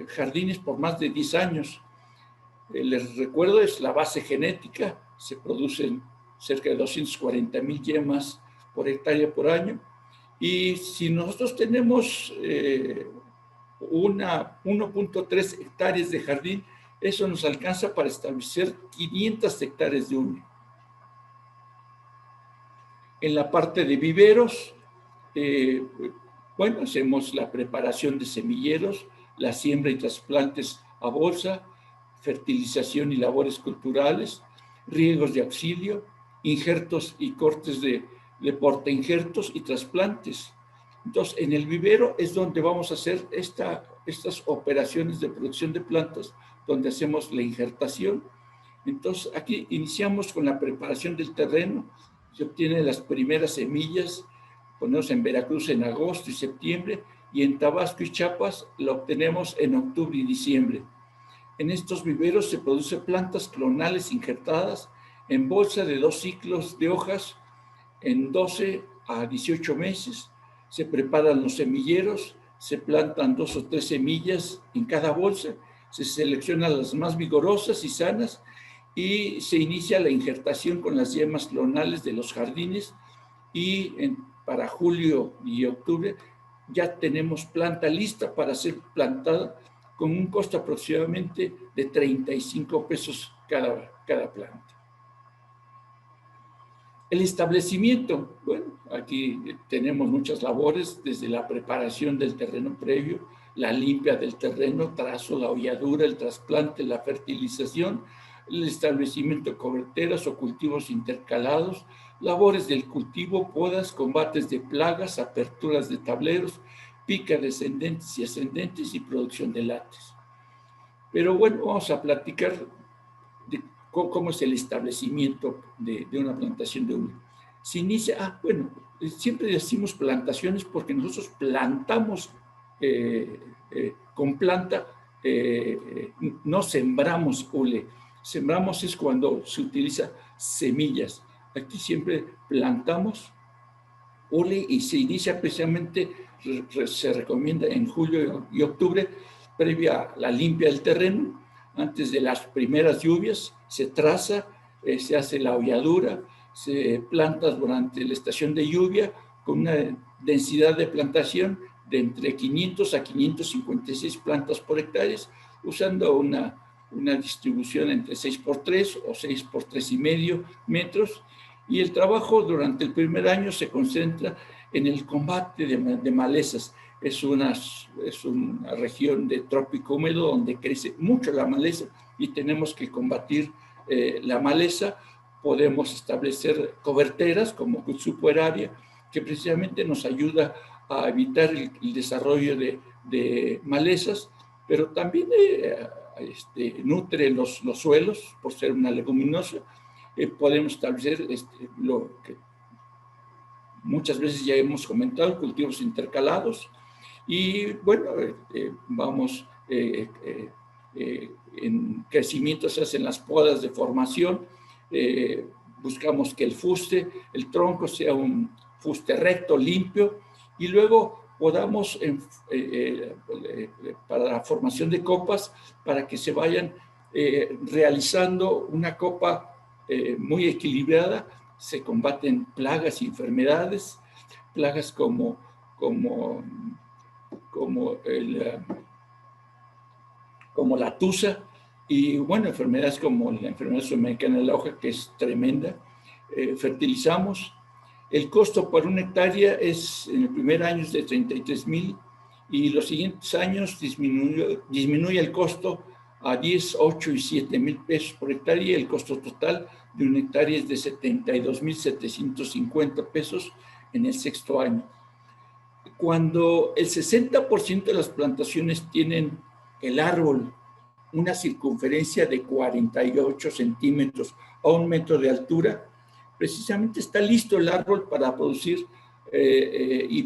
jardines por más de 10 años. Les recuerdo, es la base genética, se producen cerca de 240,000 yemas por hectárea por año, y si nosotros tenemos 1.3 hectáreas de jardín, eso nos alcanza para establecer 500 hectáreas de hule. En la parte de viveros, bueno, hacemos la preparación de semilleros, la siembra y trasplantes a bolsa, fertilización y labores culturales, riegos de auxilio, injertos y cortes de portainjertos y trasplantes. Entonces, en el vivero es donde vamos a hacer estas operaciones de producción de plantas, donde hacemos la injertación. Entonces, aquí iniciamos con la preparación del terreno, se obtienen las primeras semillas, ponemos en Veracruz en agosto y septiembre, y en Tabasco y Chiapas lo obtenemos en octubre y diciembre. En estos viveros se producen plantas clonales injertadas en bolsa de 2 ciclos de hojas en 12 a 18 meses. Se preparan los semilleros, se plantan 2 o 3 semillas en cada bolsa, se seleccionan las más vigorosas y sanas y se inicia la injertación con las yemas clonales de los jardines, y para julio y octubre ya tenemos planta lista para ser plantada, con un costo aproximadamente de 35 pesos cada planta. El establecimiento, bueno, aquí tenemos muchas labores, desde la preparación del terreno previo, la limpia del terreno, trazo, la holladura, el trasplante, la fertilización, el establecimiento de coberteras o cultivos intercalados, labores del cultivo, podas, combates de plagas, aperturas de tableros, pica descendentes y ascendentes y producción de látex. Pero bueno, vamos a platicar de cómo es el establecimiento de una plantación de hule. Se inicia, bueno, siempre decimos plantaciones porque nosotros plantamos con planta, no sembramos hule. Sembramos es cuando se utiliza semillas. Aquí siempre plantamos hule y se inicia precisamente, se recomienda en julio y octubre, previa a la limpia del terreno, antes de las primeras lluvias, se traza, se hace la holladura, se planta durante la estación de lluvia con una densidad de plantación de entre 500 a 556 plantas por hectárea, usando una distribución entre 6x3 o 6x3,5 metros. Y el trabajo durante el primer año se concentra en el combate de malezas. Es una región de trópico húmedo donde crece mucho la maleza y tenemos que combatir la maleza. Podemos establecer coberteras como Kutsupo Eraria, que precisamente nos ayuda a evitar el desarrollo de malezas, pero también nutre los suelos por ser una leguminosa. Podemos establecer lo que muchas veces ya hemos comentado, cultivos intercalados, y bueno, vamos en crecimiento, se hacen las podas de formación, buscamos que el fuste, el tronco sea un fuste recto, limpio, y luego podamos, para la formación de copas, para que se vayan realizando una copa muy equilibrada. Se combaten plagas y enfermedades, plagas como la tusa, y bueno, enfermedades como la enfermedad sudamericana de la hoja, que es tremenda. Fertilizamos. El costo por una hectárea en el primer año es de 33,000 y los siguientes años disminuye el costo a 10, 8 y 7,000 pesos por hectárea, y el costo total de una hectárea es de 72,750 pesos en el sexto año. Cuando el 60% de las plantaciones tienen el árbol una circunferencia de 48 centímetros a 1 metro de altura, precisamente está listo el árbol para producir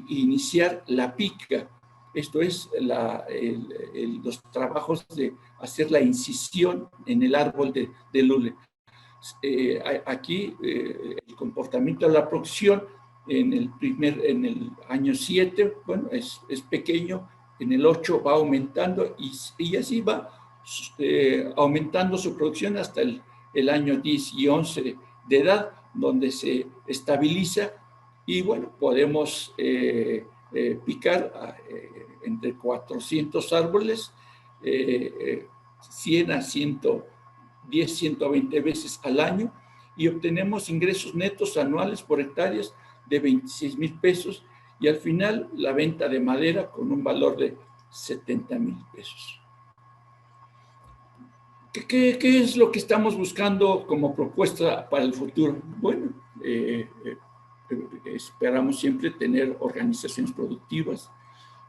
iniciar la pica. Esto es los trabajos de hacer la incisión en el árbol del hule. Aquí el comportamiento de la producción en el año 7, bueno, es pequeño, en el 8 va aumentando y así va aumentando su producción hasta el año 10 y 11 de edad, donde se estabiliza y bueno, podemos picar entre 400 árboles, 100 a 110, 120 veces al año, y obtenemos ingresos netos anuales por hectáreas de 26,000 pesos, y al final la venta de madera con un valor de 70,000 pesos. ¿Qué es lo que estamos buscando como propuesta para el futuro? Bueno, esperamos siempre tener organizaciones productivas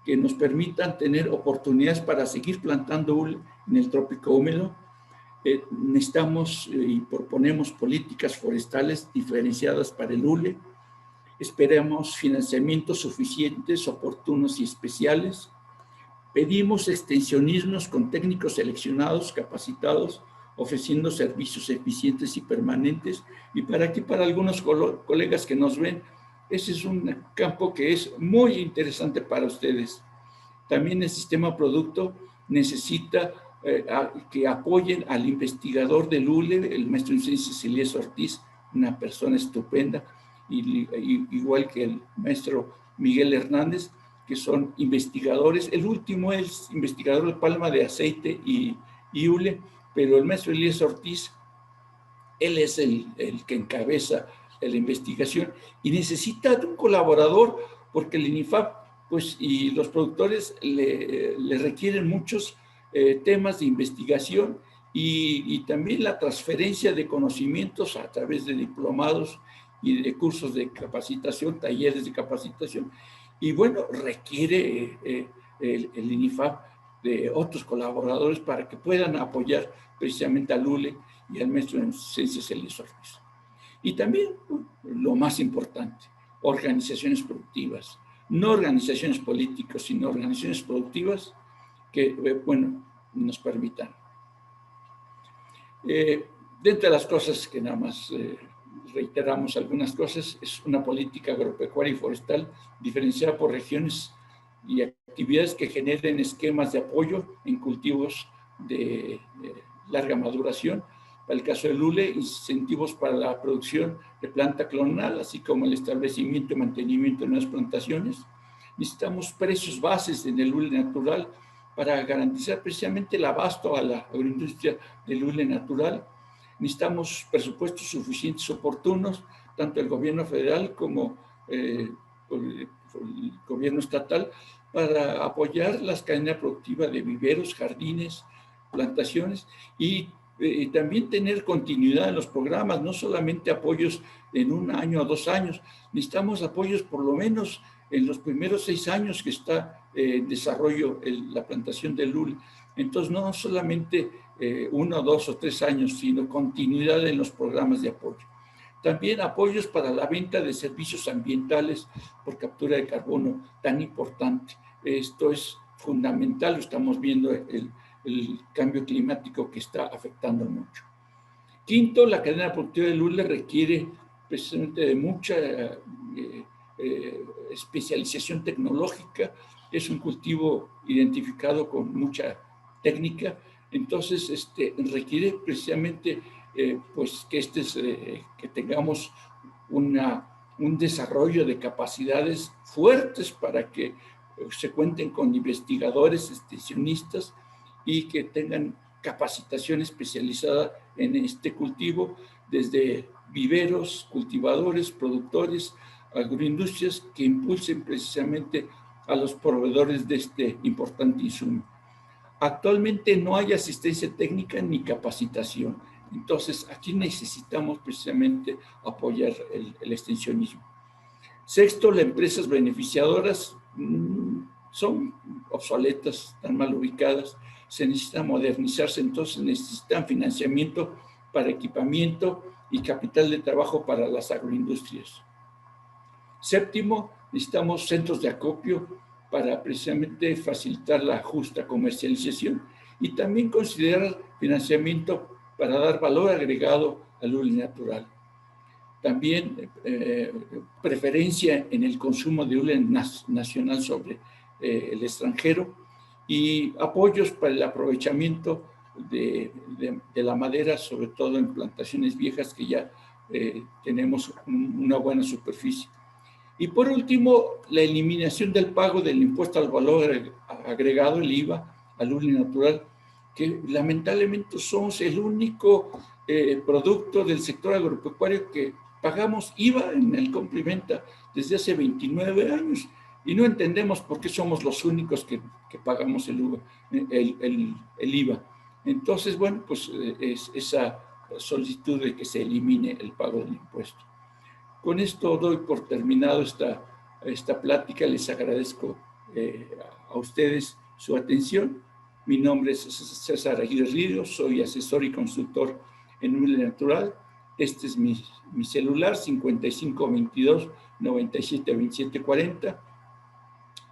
que nos permitan tener oportunidades para seguir plantando hule en el trópico húmedo. Necesitamos y proponemos políticas forestales diferenciadas para el hule. Esperamos financiamientos suficientes, oportunos y especiales. Pedimos extensionismos con técnicos seleccionados, capacitados, ofreciendo servicios eficientes y permanentes. Y para algunos colegas que nos ven, ese es un campo que es muy interesante para ustedes. También el sistema producto necesita que apoyen al investigador del hule, el maestro en ciencias Elías Ortiz, una persona estupenda, igual que el maestro Miguel Hernández, que son investigadores. El último es investigador de palma de aceite y hule, pero el maestro Elías Ortiz, él es el que encabeza la investigación y necesita de un colaborador porque el INIFAP pues, y los productores le requieren muchos temas de investigación y también la transferencia de conocimientos a través de diplomados y de cursos de capacitación, talleres de capacitación. Y bueno, requiere el INIFAP de otros colaboradores para que puedan apoyar precisamente al hule y al maestro en ciencias Elías Ortiz. Y también, lo más importante, organizaciones productivas. no organizaciones políticas, sino organizaciones productivas que, bueno, nos permitan. Dentro de las cosas que nada más reiteramos algunas cosas, es una política agropecuaria y forestal diferenciada por regiones y actividades que generen esquemas de apoyo en cultivos de larga maduración. Para el caso del hule, incentivos para la producción de planta clonal, así como el establecimiento y mantenimiento de nuevas plantaciones. Necesitamos precios bases en el hule natural para garantizar precisamente el abasto a la agroindustria del hule natural. Necesitamos presupuestos suficientes, oportunos, tanto el gobierno federal como el gobierno estatal, para apoyar las cadenas productivas de viveros, jardines, plantaciones y también tener continuidad en los programas, no solamente apoyos en 1 año o 2 años. Necesitamos apoyos por lo menos en los primeros 6 años que está en desarrollo la plantación del hule. Entonces, no solamente 1, 2 o 3 años, sino continuidad en los programas de apoyo. También apoyos para la venta de servicios ambientales por captura de carbono, tan importante. Esto es fundamental, lo estamos viendo el cambio climático que está afectando mucho. Quinto, la cadena productiva del hule requiere precisamente de mucha especialización tecnológica. Es un cultivo identificado con mucha técnica, entonces requiere precisamente pues que tengamos un desarrollo de capacidades fuertes para que se cuenten con investigadores extensionistas y que tengan capacitación especializada en este cultivo, desde viveros, cultivadores, productores, agroindustrias que impulsen precisamente a los proveedores de este importante insumo. Actualmente no hay asistencia técnica ni capacitación, entonces aquí necesitamos precisamente apoyar el extensionismo. Sexto, las empresas beneficiadoras son obsoletas, están mal ubicadas, se necesita modernizarse, entonces necesitan financiamiento para equipamiento y capital de trabajo para las agroindustrias. Séptimo, necesitamos centros de acopio para precisamente facilitar la justa comercialización y también considerar financiamiento para dar valor agregado al hule natural. También preferencia en el consumo de hule nacional sobre el extranjero y apoyos para el aprovechamiento de la madera, sobre todo en plantaciones viejas que ya tenemos una buena superficie. Y por último, la eliminación del pago del impuesto al valor agregado, el IVA, al hule natural, que lamentablemente somos el único producto del sector agropecuario que pagamos IVA en el complementa desde hace 29 años y no entendemos por qué somos los únicos que pagamos el IVA. Entonces, bueno, pues es esa solicitud de que se elimine el pago del impuesto. Con esto doy por terminado esta plática. Les agradezco a ustedes su atención. Mi nombre es César Aguirre Ríos, soy asesor y consultor en hule natural. Este es mi celular, 5522-972740.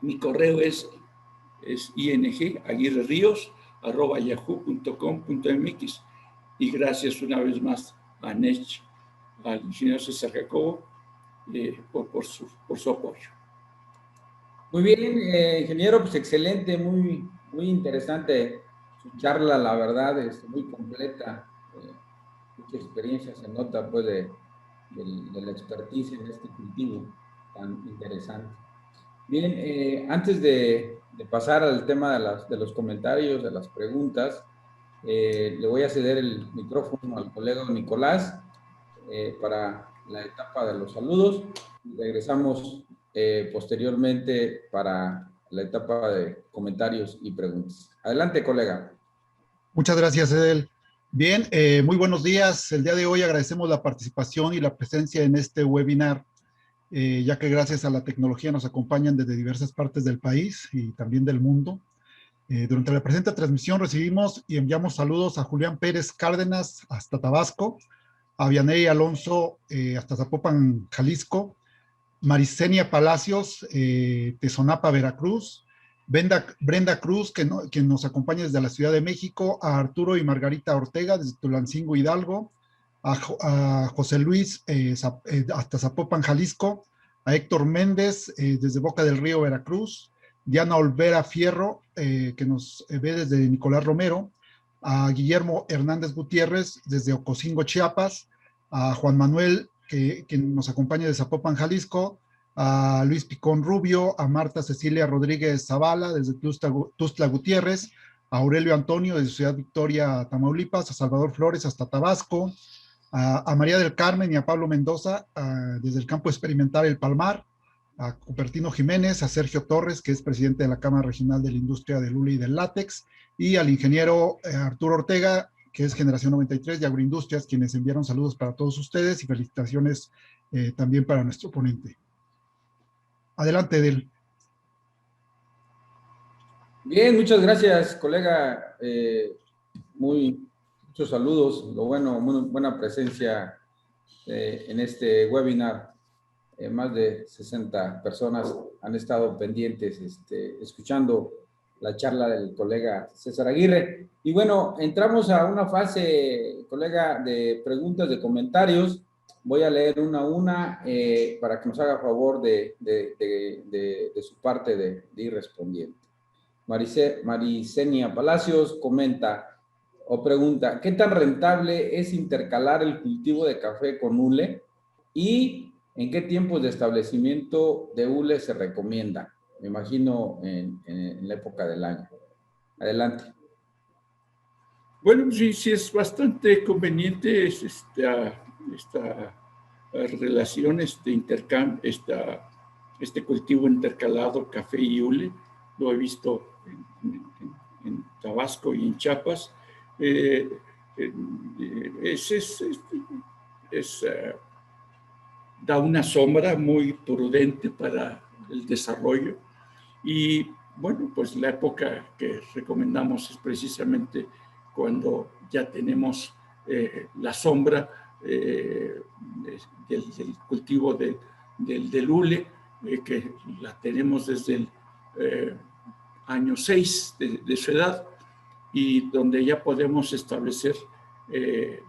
Mi correo es ing@yahoo.com.mx. Y gracias una vez más a NECH, al ingeniero César Jacobo, por su apoyo. Muy bien, ingeniero, pues excelente, muy interesante su charla, la verdad, es muy completa, mucha experiencia se nota pues de la expertise en este cultivo tan interesante. Bien, antes de pasar al tema de los comentarios, de las preguntas, le voy a ceder el micrófono al colega Nicolás para la etapa de los saludos. Regresamos posteriormente para la etapa de comentarios y preguntas. Adelante, colega. Muchas gracias, Edel. Bien, muy buenos días. El día de hoy agradecemos la participación y la presencia en este webinar, ya que gracias a la tecnología nos acompañan desde diversas partes del país y también del mundo. Durante la presente transmisión recibimos y enviamos saludos a Julián Pérez Cárdenas hasta Tabasco, a Vianey Alonso hasta Zapopan, Jalisco, Marisenia Palacios, Tezonapa, Veracruz, Brenda Cruz, que nos acompaña desde la Ciudad de México, a Arturo y Margarita Ortega, desde Tulancingo, Hidalgo, a José Luis, hasta Zapopan, Jalisco, a Héctor Méndez, desde Boca del Río, Veracruz, Diana Olvera Fierro, que nos ve desde Nicolás Romero, a Guillermo Hernández Gutiérrez, desde Ocosingo, Chiapas, a Juan Manuel, que nos acompaña de Zapopan, Jalisco, a Luis Picón Rubio, a Marta Cecilia Rodríguez Zavala, desde Tuxtla Gutiérrez, a Aurelio Antonio, desde Ciudad Victoria, Tamaulipas, a Salvador Flores, hasta Tabasco, a María del Carmen y a Pablo Mendoza, desde el campo experimental El Palmar, a Cupertino Jiménez, a Sergio Torres, que es presidente de la Cámara Regional de la Industria del Hule y del Látex, y al ingeniero Arturo Ortega, que es Generación 93 de Agroindustrias, quienes enviaron saludos para todos ustedes y felicitaciones también para nuestro ponente. Adelante, Edel. Bien, muchas gracias, colega. Muchos saludos. Lo bueno, muy buena presencia en este webinar. Más de 60 personas han estado pendientes, escuchando la charla del colega César Aguirre. Y bueno, entramos a una fase, colega, de preguntas, de comentarios. Voy a leer una a una para que nos haga favor de su parte de ir respondiendo. Marisenia Palacios comenta o pregunta, ¿qué tan rentable es intercalar el cultivo de café con hule? ¿Y en qué tiempos de establecimiento de hule se recomienda? Me imagino en la época del año. Adelante. Bueno, sí es bastante conveniente esta relación, intercambio, este cultivo intercalado café y hule. Lo he visto en Tabasco y en Chiapas. Da una sombra muy prudente para el desarrollo. Y bueno, pues la época que recomendamos es precisamente cuando ya tenemos la sombra del cultivo del hule, que la tenemos desde el año 6 de su edad, y donde ya podemos establecer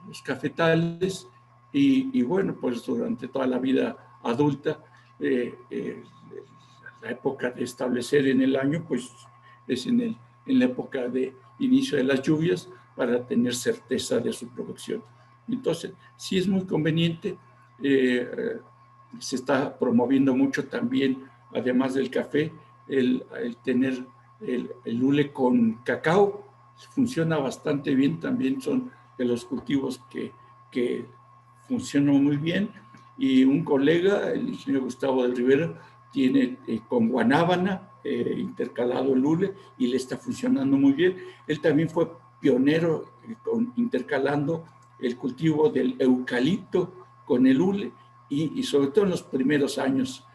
los cafetales y bueno, pues durante toda la vida adulta, la época de establecer en el año, pues es en la época de inicio de las lluvias para tener certeza de su producción. Entonces, sí es muy conveniente, se está promoviendo mucho también, además del café, el tener el hule con cacao. Funciona bastante bien, también son de los cultivos que funcionan muy bien. Y un colega, el ingeniero Gustavo del Rivera, tiene con guanábana intercalado el hule y le está funcionando muy bien. Él también fue pionero intercalando el cultivo del eucalipto con el hule y sobre todo en los primeros años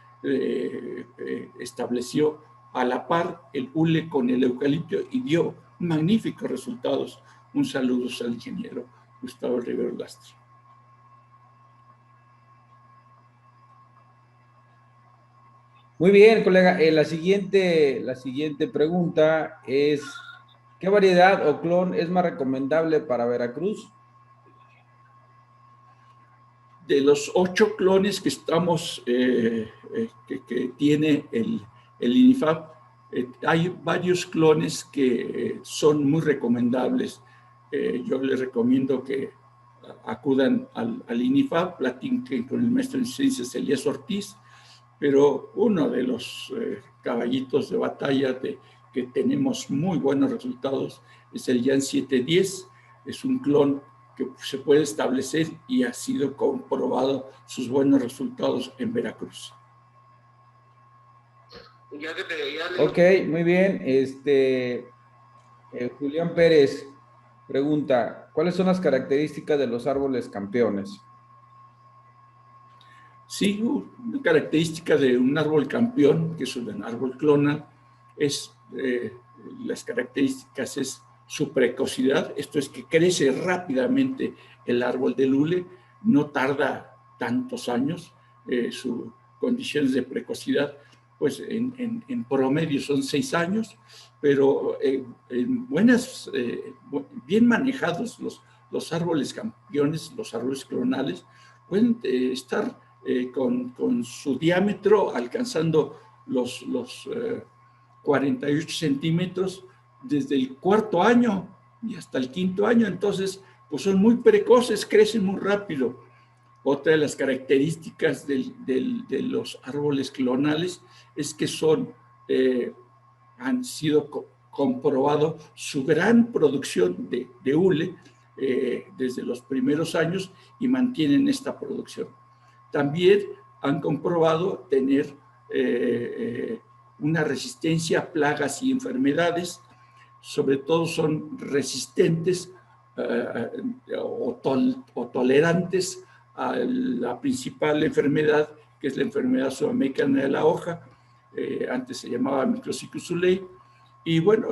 estableció a la par el hule con el eucalipto y dio magníficos resultados. Un saludo al ingeniero Gustavo Rivero Lastra. Muy bien, colega. La siguiente pregunta es, ¿qué variedad o clon es más recomendable para Veracruz? De los 8 clones que estamos, que tiene el INIFAP, hay varios clones que son muy recomendables. Yo les recomiendo que acudan al INIFAP, platiquen con el maestro en ciencias Elías Ortiz, pero uno de los caballitos de batalla que tenemos muy buenos resultados es el YAN 710. Es un clon que se puede establecer y ha sido comprobado sus buenos resultados en Veracruz. Ok, muy bien. Julián Pérez pregunta, ¿cuáles son las características de los árboles campeones? Sí, una característica de un árbol campeón, que es un árbol clonal, es las características es su precocidad. Esto es que crece rápidamente el árbol del hule, no tarda tantos años, condiciones de precocidad, pues en promedio son 6 años, pero bien manejados los árboles campeones, los árboles clonales, pueden estar con su diámetro alcanzando los 48 centímetros desde el 4.º año y hasta el 5.º año. Entonces, pues son muy precoces, crecen muy rápido. Otra de las características de los árboles clonales es que han sido comprobado su gran producción de hule desde los primeros años y mantienen esta producción. También han comprobado tener una resistencia a plagas y enfermedades. Sobre todo son resistentes o tolerantes a la principal enfermedad, que es la enfermedad sudamericana de la hoja. Antes se llamaba Microcyclus ulei. Y bueno,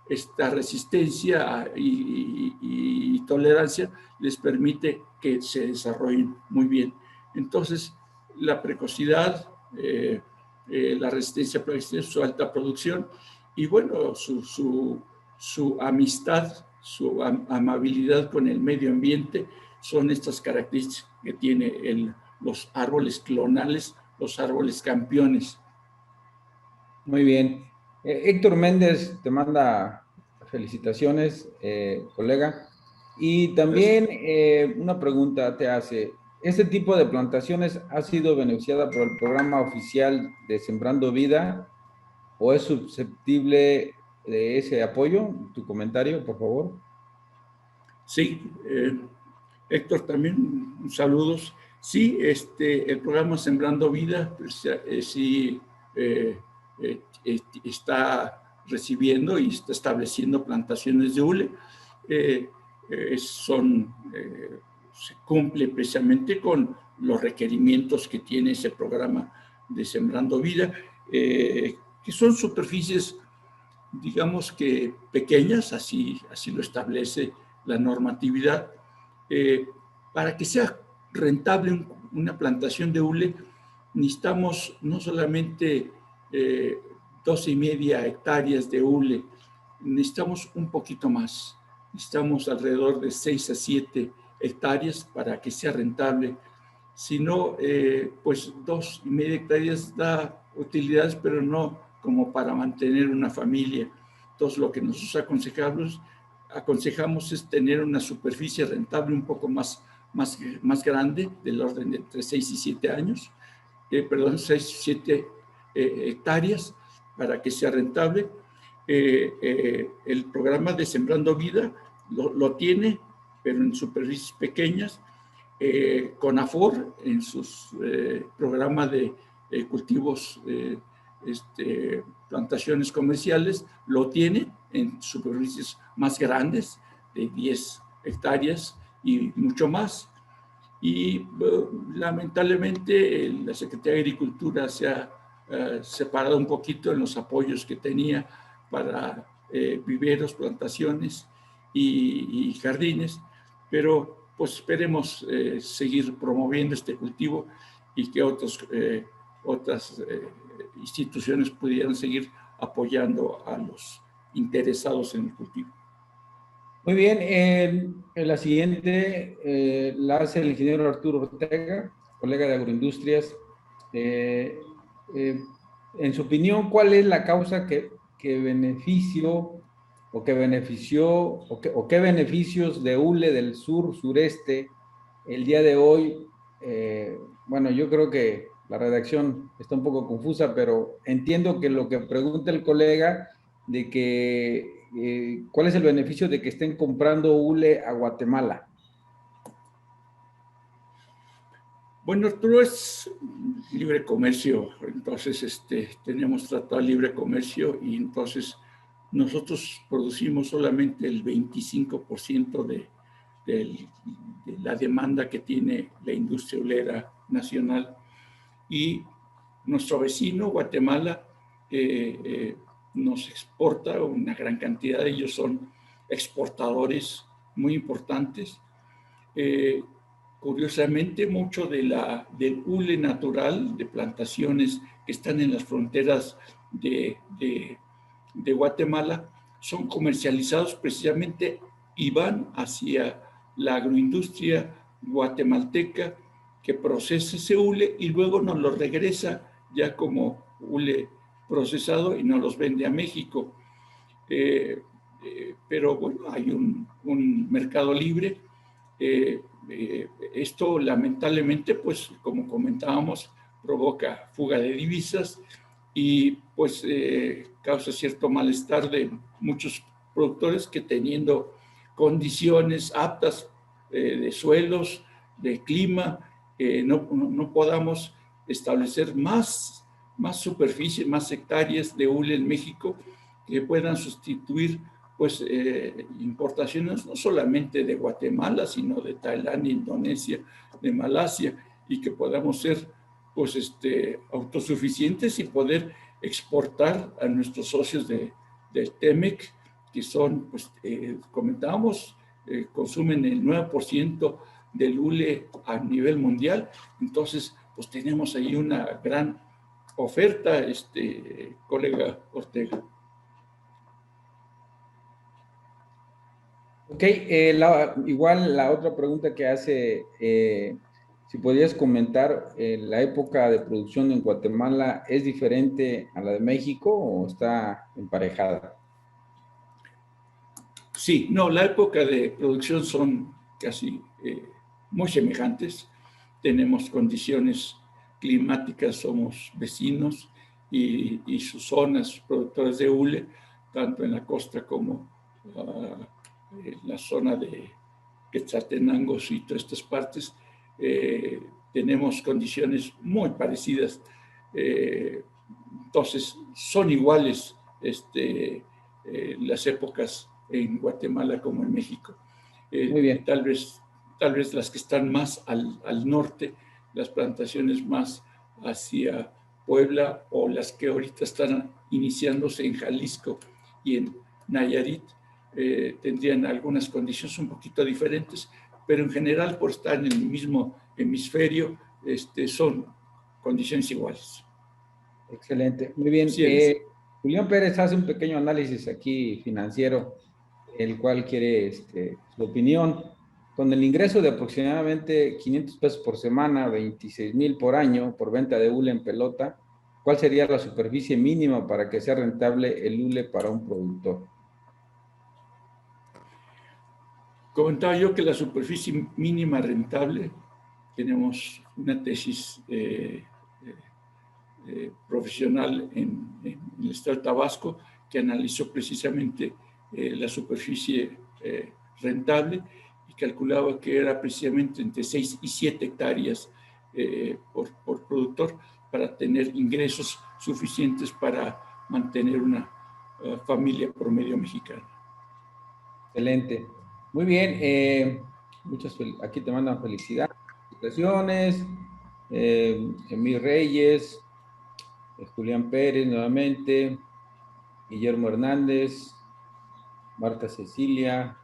esta resistencia y tolerancia les permite que se desarrollen muy bien. Entonces, la precocidad, la resistencia a su alta producción y bueno, su amistad, su amabilidad con el medio ambiente son estas características que tiene los árboles clonales, los árboles campeones. Muy bien. Héctor Méndez te manda felicitaciones, colega. Y también una pregunta te hace. ¿Este tipo de plantaciones ha sido beneficiada por el programa oficial de Sembrando Vida o es susceptible de ese apoyo? Tu comentario, por favor. Sí, Héctor, también saludos. Sí, el programa Sembrando Vida pues, sí está recibiendo y está estableciendo plantaciones de hule. Se cumple precisamente con los requerimientos que tiene ese programa de Sembrando Vida, que son superficies, digamos que pequeñas, así lo establece la normatividad. Para que sea rentable una plantación de hule, necesitamos no solamente 12,5 hectáreas de hule, necesitamos un poquito más. Necesitamos alrededor de 6 a 7 hectáreas para que sea rentable. Si no, pues 2,5 hectáreas da utilidades, pero no como para mantener una familia. Entonces, lo que nosotros aconsejamos es tener una superficie rentable un poco más grande, del orden de entre 6 y 7 años, 6 y 7 hectáreas, para que sea rentable. El programa de Sembrando Vida lo tiene, pero en superficies pequeñas. CONAFOR, en sus programas de cultivos, plantaciones comerciales, lo tiene en superficies más grandes, de 10 hectáreas y mucho más. Y lamentablemente la Secretaría de Agricultura se ha separado un poquito en los apoyos que tenía para viveros, plantaciones y jardines, pero pues esperemos seguir promoviendo este cultivo y que otras instituciones pudieran seguir apoyando a los interesados en el cultivo. Muy bien, la siguiente la hace el ingeniero Arturo Ortega, colega de Agroindustrias. En su opinión, ¿cuál es la causa que benefició o que benefició o qué beneficios de hule del sureste el día de hoy? Bueno, yo creo que la redacción está un poco confusa, pero entiendo que lo que pregunta el colega de que ¿cuál es el beneficio de que estén comprando hule a Guatemala? Bueno, Arturo, es libre comercio, entonces tenemos tratado de libre comercio y entonces nosotros producimos solamente el 25% de la demanda que tiene la industria hulera nacional. Y nuestro vecino, Guatemala, nos exporta una gran cantidad. Ellos son exportadores muy importantes. curiosamente, mucho del hule natural, de plantaciones que están en las fronteras de Guatemala, son comercializados precisamente y van hacia la agroindustria guatemalteca que procesa ese hule y luego nos lo regresa ya como hule procesado y nos los vende a México. Pero bueno, hay un mercado libre. Esto lamentablemente, pues como comentábamos, provoca fuga de divisas y pues causa cierto malestar de muchos productores que teniendo condiciones aptas de suelos, de clima, no podamos establecer más superficie, más hectáreas de hule en México que puedan sustituir pues importaciones no solamente de Guatemala, sino de Tailandia, Indonesia, de Malasia, y que podamos ser pues autosuficientes y poder exportar a nuestros socios del TEMEC, que son, pues comentábamos, consumen el 9% del hule a nivel mundial. Entonces, pues tenemos ahí una gran oferta, colega Ortega. Ok, igual la otra pregunta que hace, si podrías comentar, ¿la época de producción en Guatemala es diferente a la de México o está emparejada? Sí, no, la época de producción son casi muy semejantes. Tenemos condiciones climáticas, somos vecinos y sus zonas productoras de hule, tanto en la costa como en la zona de Quetzaltenango y todas estas partes, tenemos condiciones muy parecidas. Entonces, son iguales las épocas en Guatemala como en México. Muy bien. Tal vez las que están más al norte, las plantaciones más hacia Puebla o las que ahorita están iniciándose en Jalisco y en Nayarit, tendrían algunas condiciones un poquito diferentes, pero en general por estar en el mismo hemisferio son condiciones iguales. Excelente, muy bien. Julián Pérez hace un pequeño análisis aquí financiero, el cual quiere su opinión. Con el ingreso de aproximadamente 500 pesos por semana, 26,000 por año por venta de hule en pelota, ¿cuál sería la superficie mínima para que sea rentable el hule para un productor? Comentaba yo que la superficie mínima rentable, tenemos una tesis profesional en el estado de Tabasco que analizó precisamente la superficie rentable y calculaba que era precisamente entre 6 y 7 hectáreas por productor para tener ingresos suficientes para mantener una familia promedio mexicana. Excelente. Muy bien. Aquí te mandan felicitaciones. Emil Reyes, Julián Pérez nuevamente, Guillermo Hernández, Marta Cecilia,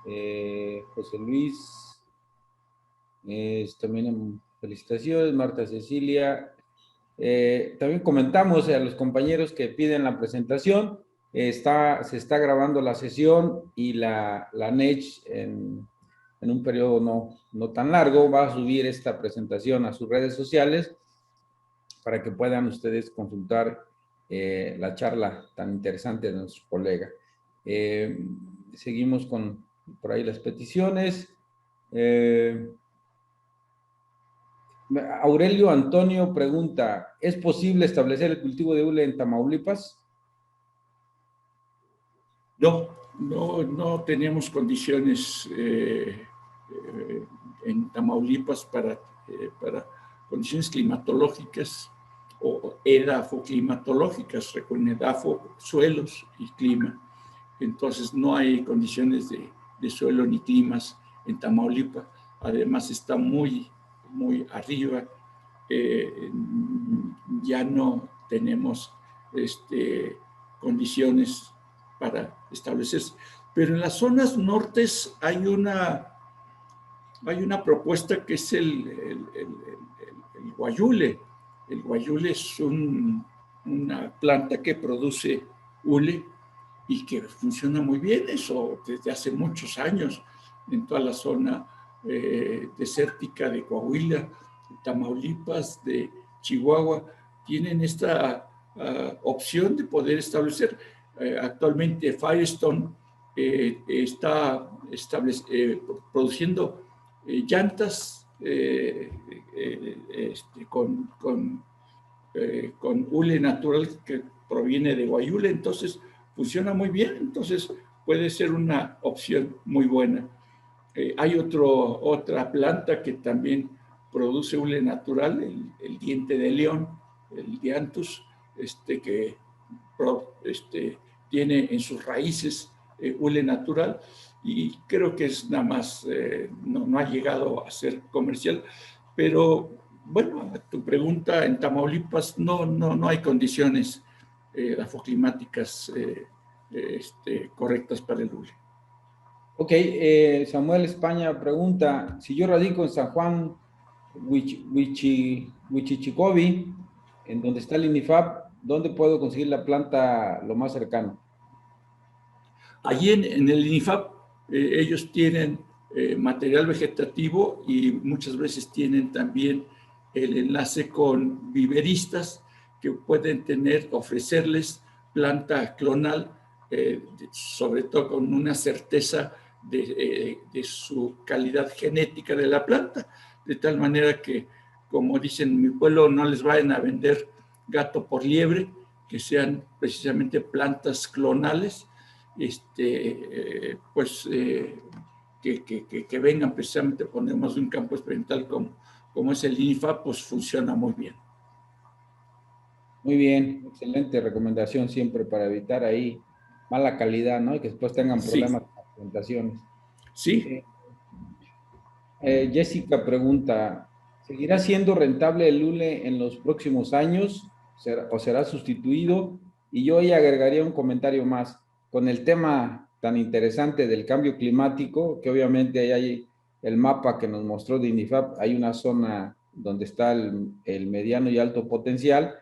José Luis, también felicitaciones, Marta Cecilia. También comentamos a los compañeros que piden la presentación, se está grabando la sesión y la NECH en un periodo no tan largo va a subir esta presentación a sus redes sociales para que puedan ustedes consultar la charla tan interesante de nuestro colega. Seguimos con por ahí las peticiones. Aurelio Antonio pregunta, ¿es posible establecer el cultivo de hule en Tamaulipas? No tenemos condiciones en Tamaulipas para condiciones climatológicas o edafoclimatológicas, recuerden, edafo, suelos y clima. Entonces no hay condiciones de suelo ni climas en Tamaulipas. Además está muy arriba. Ya no tenemos condiciones para establecerse. Pero en las zonas nortes hay una hay una propuesta que es el guayule. El guayule es una planta que produce hule y que funciona muy bien, eso desde hace muchos años en toda la zona desértica de Coahuila, de Tamaulipas, de Chihuahua, tienen esta opción de poder establecer. Actualmente Firestone está produciendo llantas con hule natural que proviene de guayule, entonces funciona muy bien, entonces puede ser una opción muy buena. Hay otra planta que también produce hule natural, el diente de león, el dianthus, que tiene en sus raíces hule natural, y creo que es nada más, no ha llegado a ser comercial, pero bueno, a tu pregunta, en Tamaulipas no hay condiciones grafoclimáticas correctas para el hule. Ok, Samuel España pregunta, si yo radico en San Juan, Huichichicobi, en donde está el INIFAP, ¿dónde puedo conseguir la planta lo más cercano? Allí en el INIFAP ellos tienen material vegetativo y muchas veces tienen también el enlace con viveristas que pueden ofrecerles planta clonal, sobre todo con una certeza de su calidad genética de la planta, de tal manera que, como dicen en mi pueblo, no les vayan a vender gato por liebre, que sean precisamente plantas clonales, que vengan precisamente, ponemos un campo experimental como es el INIFAP, pues funciona muy bien. Muy bien, excelente recomendación siempre para evitar ahí mala calidad, ¿no? Y que después tengan problemas con las presentaciones. Sí. Jessica pregunta, ¿seguirá siendo rentable el hule en los próximos años o será sustituido? Y yo ahí agregaría un comentario más. Con el tema tan interesante del cambio climático, que obviamente ahí hay el mapa que nos mostró de INIFAP, hay una zona donde está el mediano y alto potencial,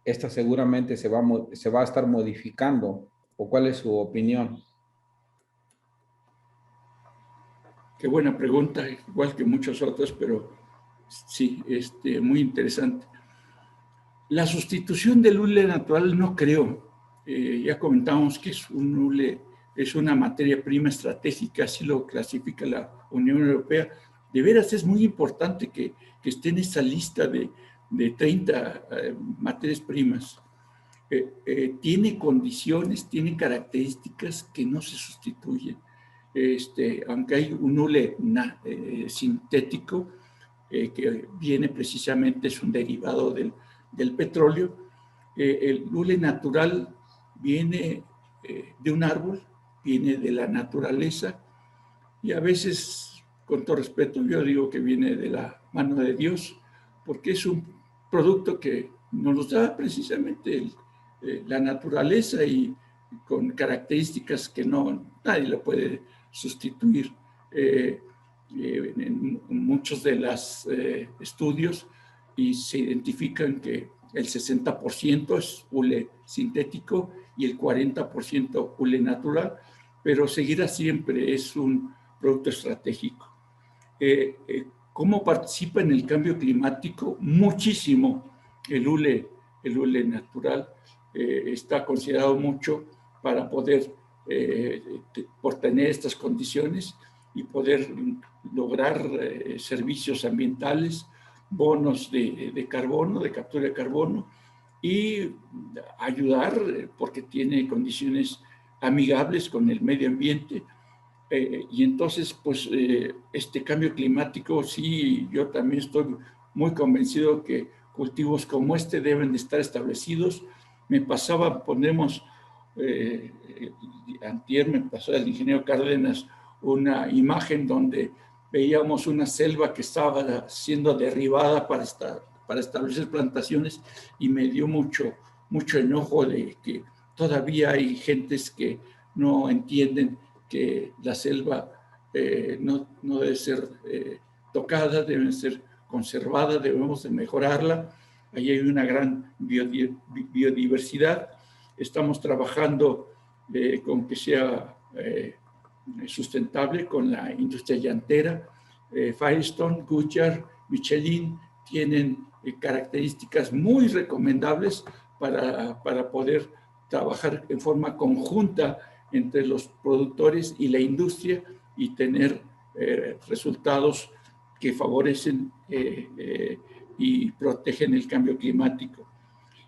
esta seguramente se va a estar modificando. ¿O cuál es su opinión? Qué buena pregunta, igual que muchas otras, pero sí, muy interesante. La sustitución del hule natural no creo. Ya comentamos que es un hule, es una materia prima estratégica, así lo clasifica la Unión Europea. De veras es muy importante que esté en esa lista de 30 materias primas. Tiene condiciones, tiene características que no se sustituyen. Aunque hay un hule sintético que viene precisamente, es un derivado del petróleo, el hule natural viene de un árbol, viene de la naturaleza, y a veces, con todo respeto, yo digo que viene de la mano de Dios, porque es un producto que nos da precisamente la naturaleza y con características que nadie lo puede sustituir. En muchos de los estudios y se identifican que el 60% es hule sintético y el 40% hule natural, pero seguirá siempre, es un producto estratégico. ¿Cómo participa en el cambio climático? Muchísimo el hule natural. Está considerado mucho para poder, por tener estas condiciones y poder lograr servicios ambientales, bonos de carbono, de captura de carbono, y ayudar porque tiene condiciones amigables con el medio ambiente. Y entonces, pues, este cambio climático, sí, yo también estoy muy convencido que cultivos como este deben de estar establecidos. Me pasaba, antier me pasó el ingeniero Cárdenas una imagen donde veíamos una selva que estaba siendo derribada para establecer plantaciones, y me dio mucho enojo de que todavía hay gentes que no entienden que la selva no debe ser tocadas, deben ser conservadas, debemos de mejorarla. Ahí hay una gran biodiversidad. Estamos trabajando con que sea sustentable con la industria llantera. Firestone, Goodyear, Michelin tienen características muy recomendables para poder trabajar en forma conjunta entre los productores y la industria y tener resultados que favorecen y protegen el cambio climático.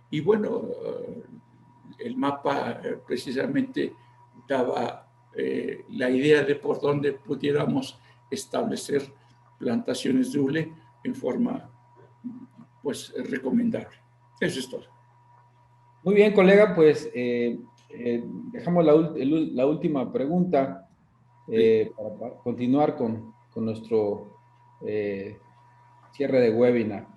Y bueno, el mapa precisamente daba la idea de por dónde pudiéramos establecer plantaciones de hule en forma pues recomendable. Eso es todo. Muy bien, colega, pues dejamos la última pregunta para continuar con nuestro cierre de webinar.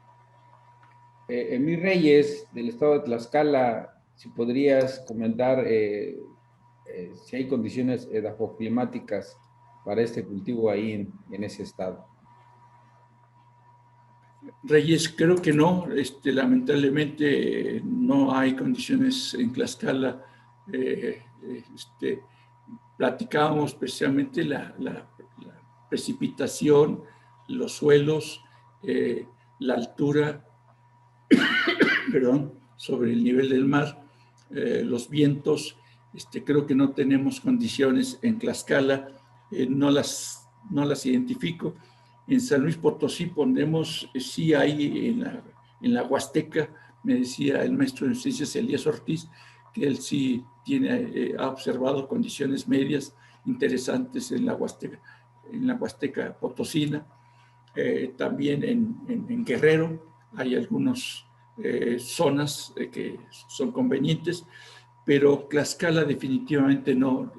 Emir Reyes, del estado de Tlaxcala, si podrías comentar si hay condiciones edafoclimáticas para este cultivo ahí en ese estado. Reyes, creo que no. Lamentablemente no hay condiciones en Tlaxcala. Platicábamos precisamente la precipitación, los suelos, la altura, perdón, sobre el nivel del mar, los vientos. Creo que no tenemos condiciones en Tlaxcala, no las identifico. En San Luis Potosí ponemos, sí hay en la Huasteca, me decía el maestro de ciencias Elías Ortiz, que él sí ha observado condiciones medias interesantes en la Huasteca Potosina. También en Guerrero hay algunas zonas que son convenientes, pero Tlaxcala definitivamente no.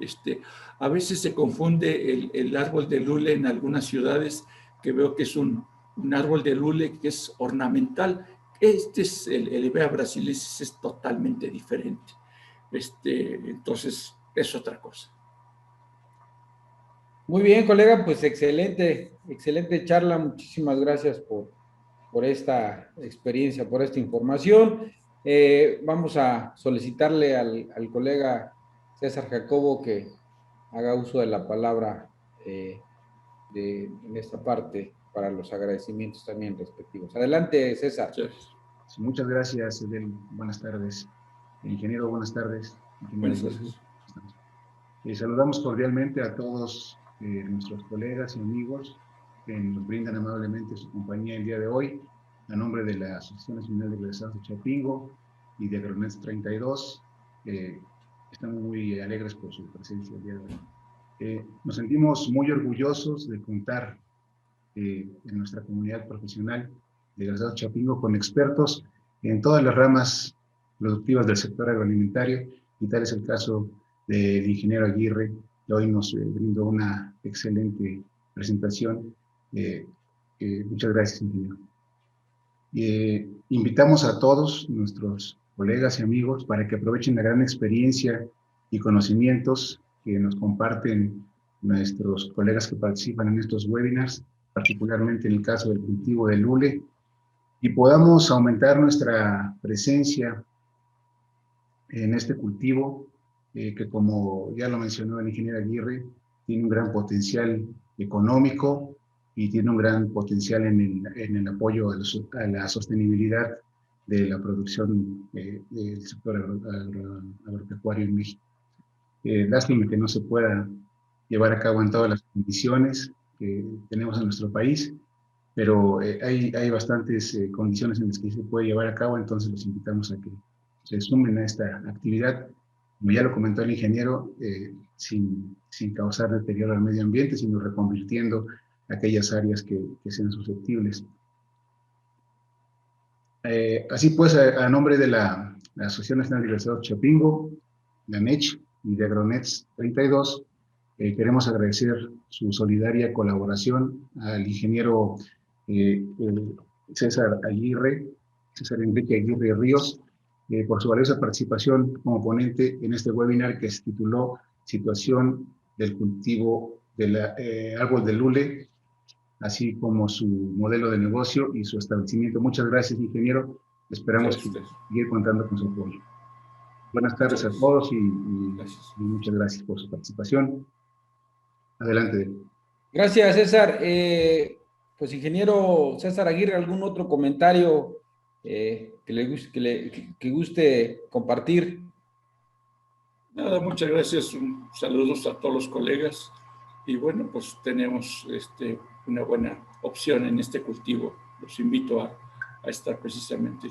A veces se confunde el árbol de lule en algunas ciudades, que veo que es un árbol de lule que es ornamental. Es el Hevea brasiliensis, es totalmente diferente. Entonces, es otra cosa. Muy bien, colega, pues excelente charla. Muchísimas gracias por esta experiencia, por esta información. Vamos a solicitarle al colega César Jacobo que haga uso de la palabra en esta parte para los agradecimientos también respectivos. Adelante, César. Sí, muchas gracias, Edel. Buenas tardes. Ingeniero, buenas tardes. Buenas tardes. Saludamos cordialmente a todos nuestros colegas y amigos que nos brindan amablemente su compañía el día de hoy, a nombre de la Asociación Nacional de Egresados de Chapingo y de Agronets 32. Estamos muy alegres por su presencia el día de hoy. Nos sentimos muy orgullosos de contar en nuestra comunidad profesional de egresados de Chapingo con expertos en todas las ramas productivas del sector agroalimentario, y tal es el caso del ingeniero Aguirre, que hoy nos brindó una excelente presentación. Muchas gracias, ingeniero. Invitamos a todos nuestros colegas y amigos para que aprovechen la gran experiencia y conocimientos que nos comparten nuestros colegas que participan en estos webinars, particularmente en el caso del cultivo del hule, y podamos aumentar nuestra presencia en este cultivo, que como ya lo mencionó el ingeniero Aguirre, tiene un gran potencial económico y tiene un gran potencial en el apoyo a la sostenibilidad de la producción del sector agropecuario en México. Lástima que no se pueda llevar a cabo en todas las condiciones que tenemos en nuestro país, pero hay bastantes condiciones en las que se puede llevar a cabo, entonces los invitamos a que se sumen a esta actividad, como ya lo comentó el ingeniero, sin causar deterioro al medio ambiente, sino reconvirtiendo aquellas áreas que sean susceptibles. Así pues, a nombre de la Asociación Nacional de Egresados Chapingo, la NECH y de Agronets 32, queremos agradecer su solidaria colaboración al ingeniero César Enrique Aguirre Ríos, por su valiosa participación como ponente en este webinar que se tituló Situación del cultivo del árbol del hule así como su modelo de negocio y su establecimiento. Muchas gracias, ingeniero. Esperamos seguir contando con su apoyo. Buenas tardes a todos y muchas gracias por su participación. Adelante. Gracias, César. Pues, ingeniero César Aguirre, ¿algún otro comentario que guste compartir? Nada, muchas gracias. Saludos a todos los colegas. Y bueno, pues tenemos una buena opción en este cultivo. Los invito a estar precisamente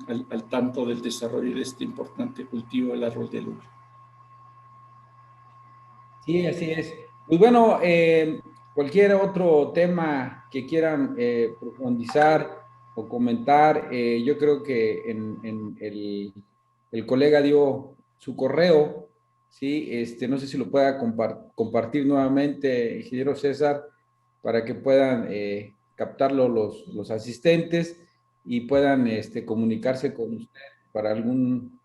al tanto del desarrollo de este importante cultivo del árbol de lula. Sí, así es. Pues bueno, cualquier otro tema que quieran profundizar o comentar, yo creo que el colega dio su correo, ¿sí? No sé si lo pueda compartir nuevamente, ingeniero César, para que puedan captarlo los asistentes y puedan comunicarse con usted para algún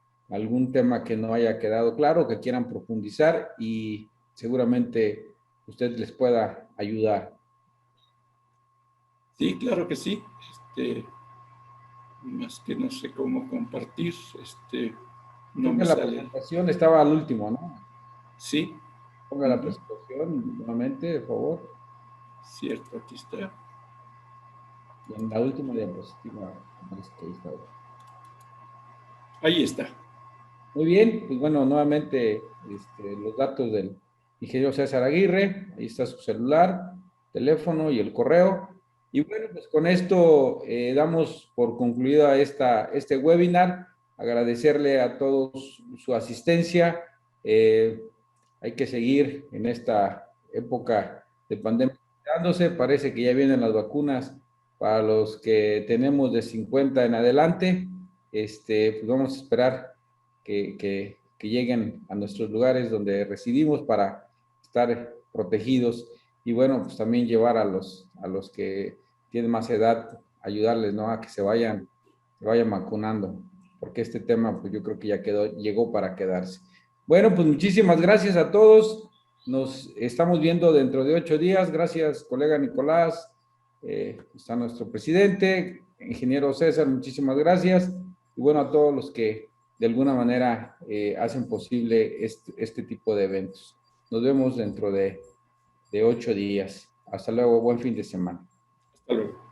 tema que no haya quedado claro, que quieran profundizar y seguramente usted les pueda ayudar. Sí, claro que sí. Más que no sé cómo compartir, no me sale. La presentación estaba al último, ¿no? Sí. Ponga la presentación nuevamente, por favor. Cierto, aquí está. Y en la última diapositiva. Ahí está. Muy bien, pues bueno, nuevamente los datos del ingeniero César Aguirre, ahí está su celular, teléfono y el correo. Y bueno, pues con esto damos por concluida este webinar. Agradecerle a todos su asistencia. Hay que seguir en esta época de pandemia cuidándose. Parece que ya vienen las vacunas para los que tenemos de 50 en adelante. Pues vamos a esperar que lleguen a nuestros lugares donde residimos para estar protegidos y bueno, pues también llevar a los que tienen más edad, ayudarles, ¿no? A que se vayan vacunando, porque este tema, pues yo creo que ya llegó para quedarse. Bueno, pues muchísimas gracias a todos. Nos estamos viendo dentro de 8 días. Gracias, colega Nicolás. Está nuestro presidente, ingeniero César, muchísimas gracias. Y bueno, a todos los que de alguna manera hacen posible este tipo de eventos. Nos vemos dentro de 8 días. Hasta luego, buen fin de semana. Hasta luego.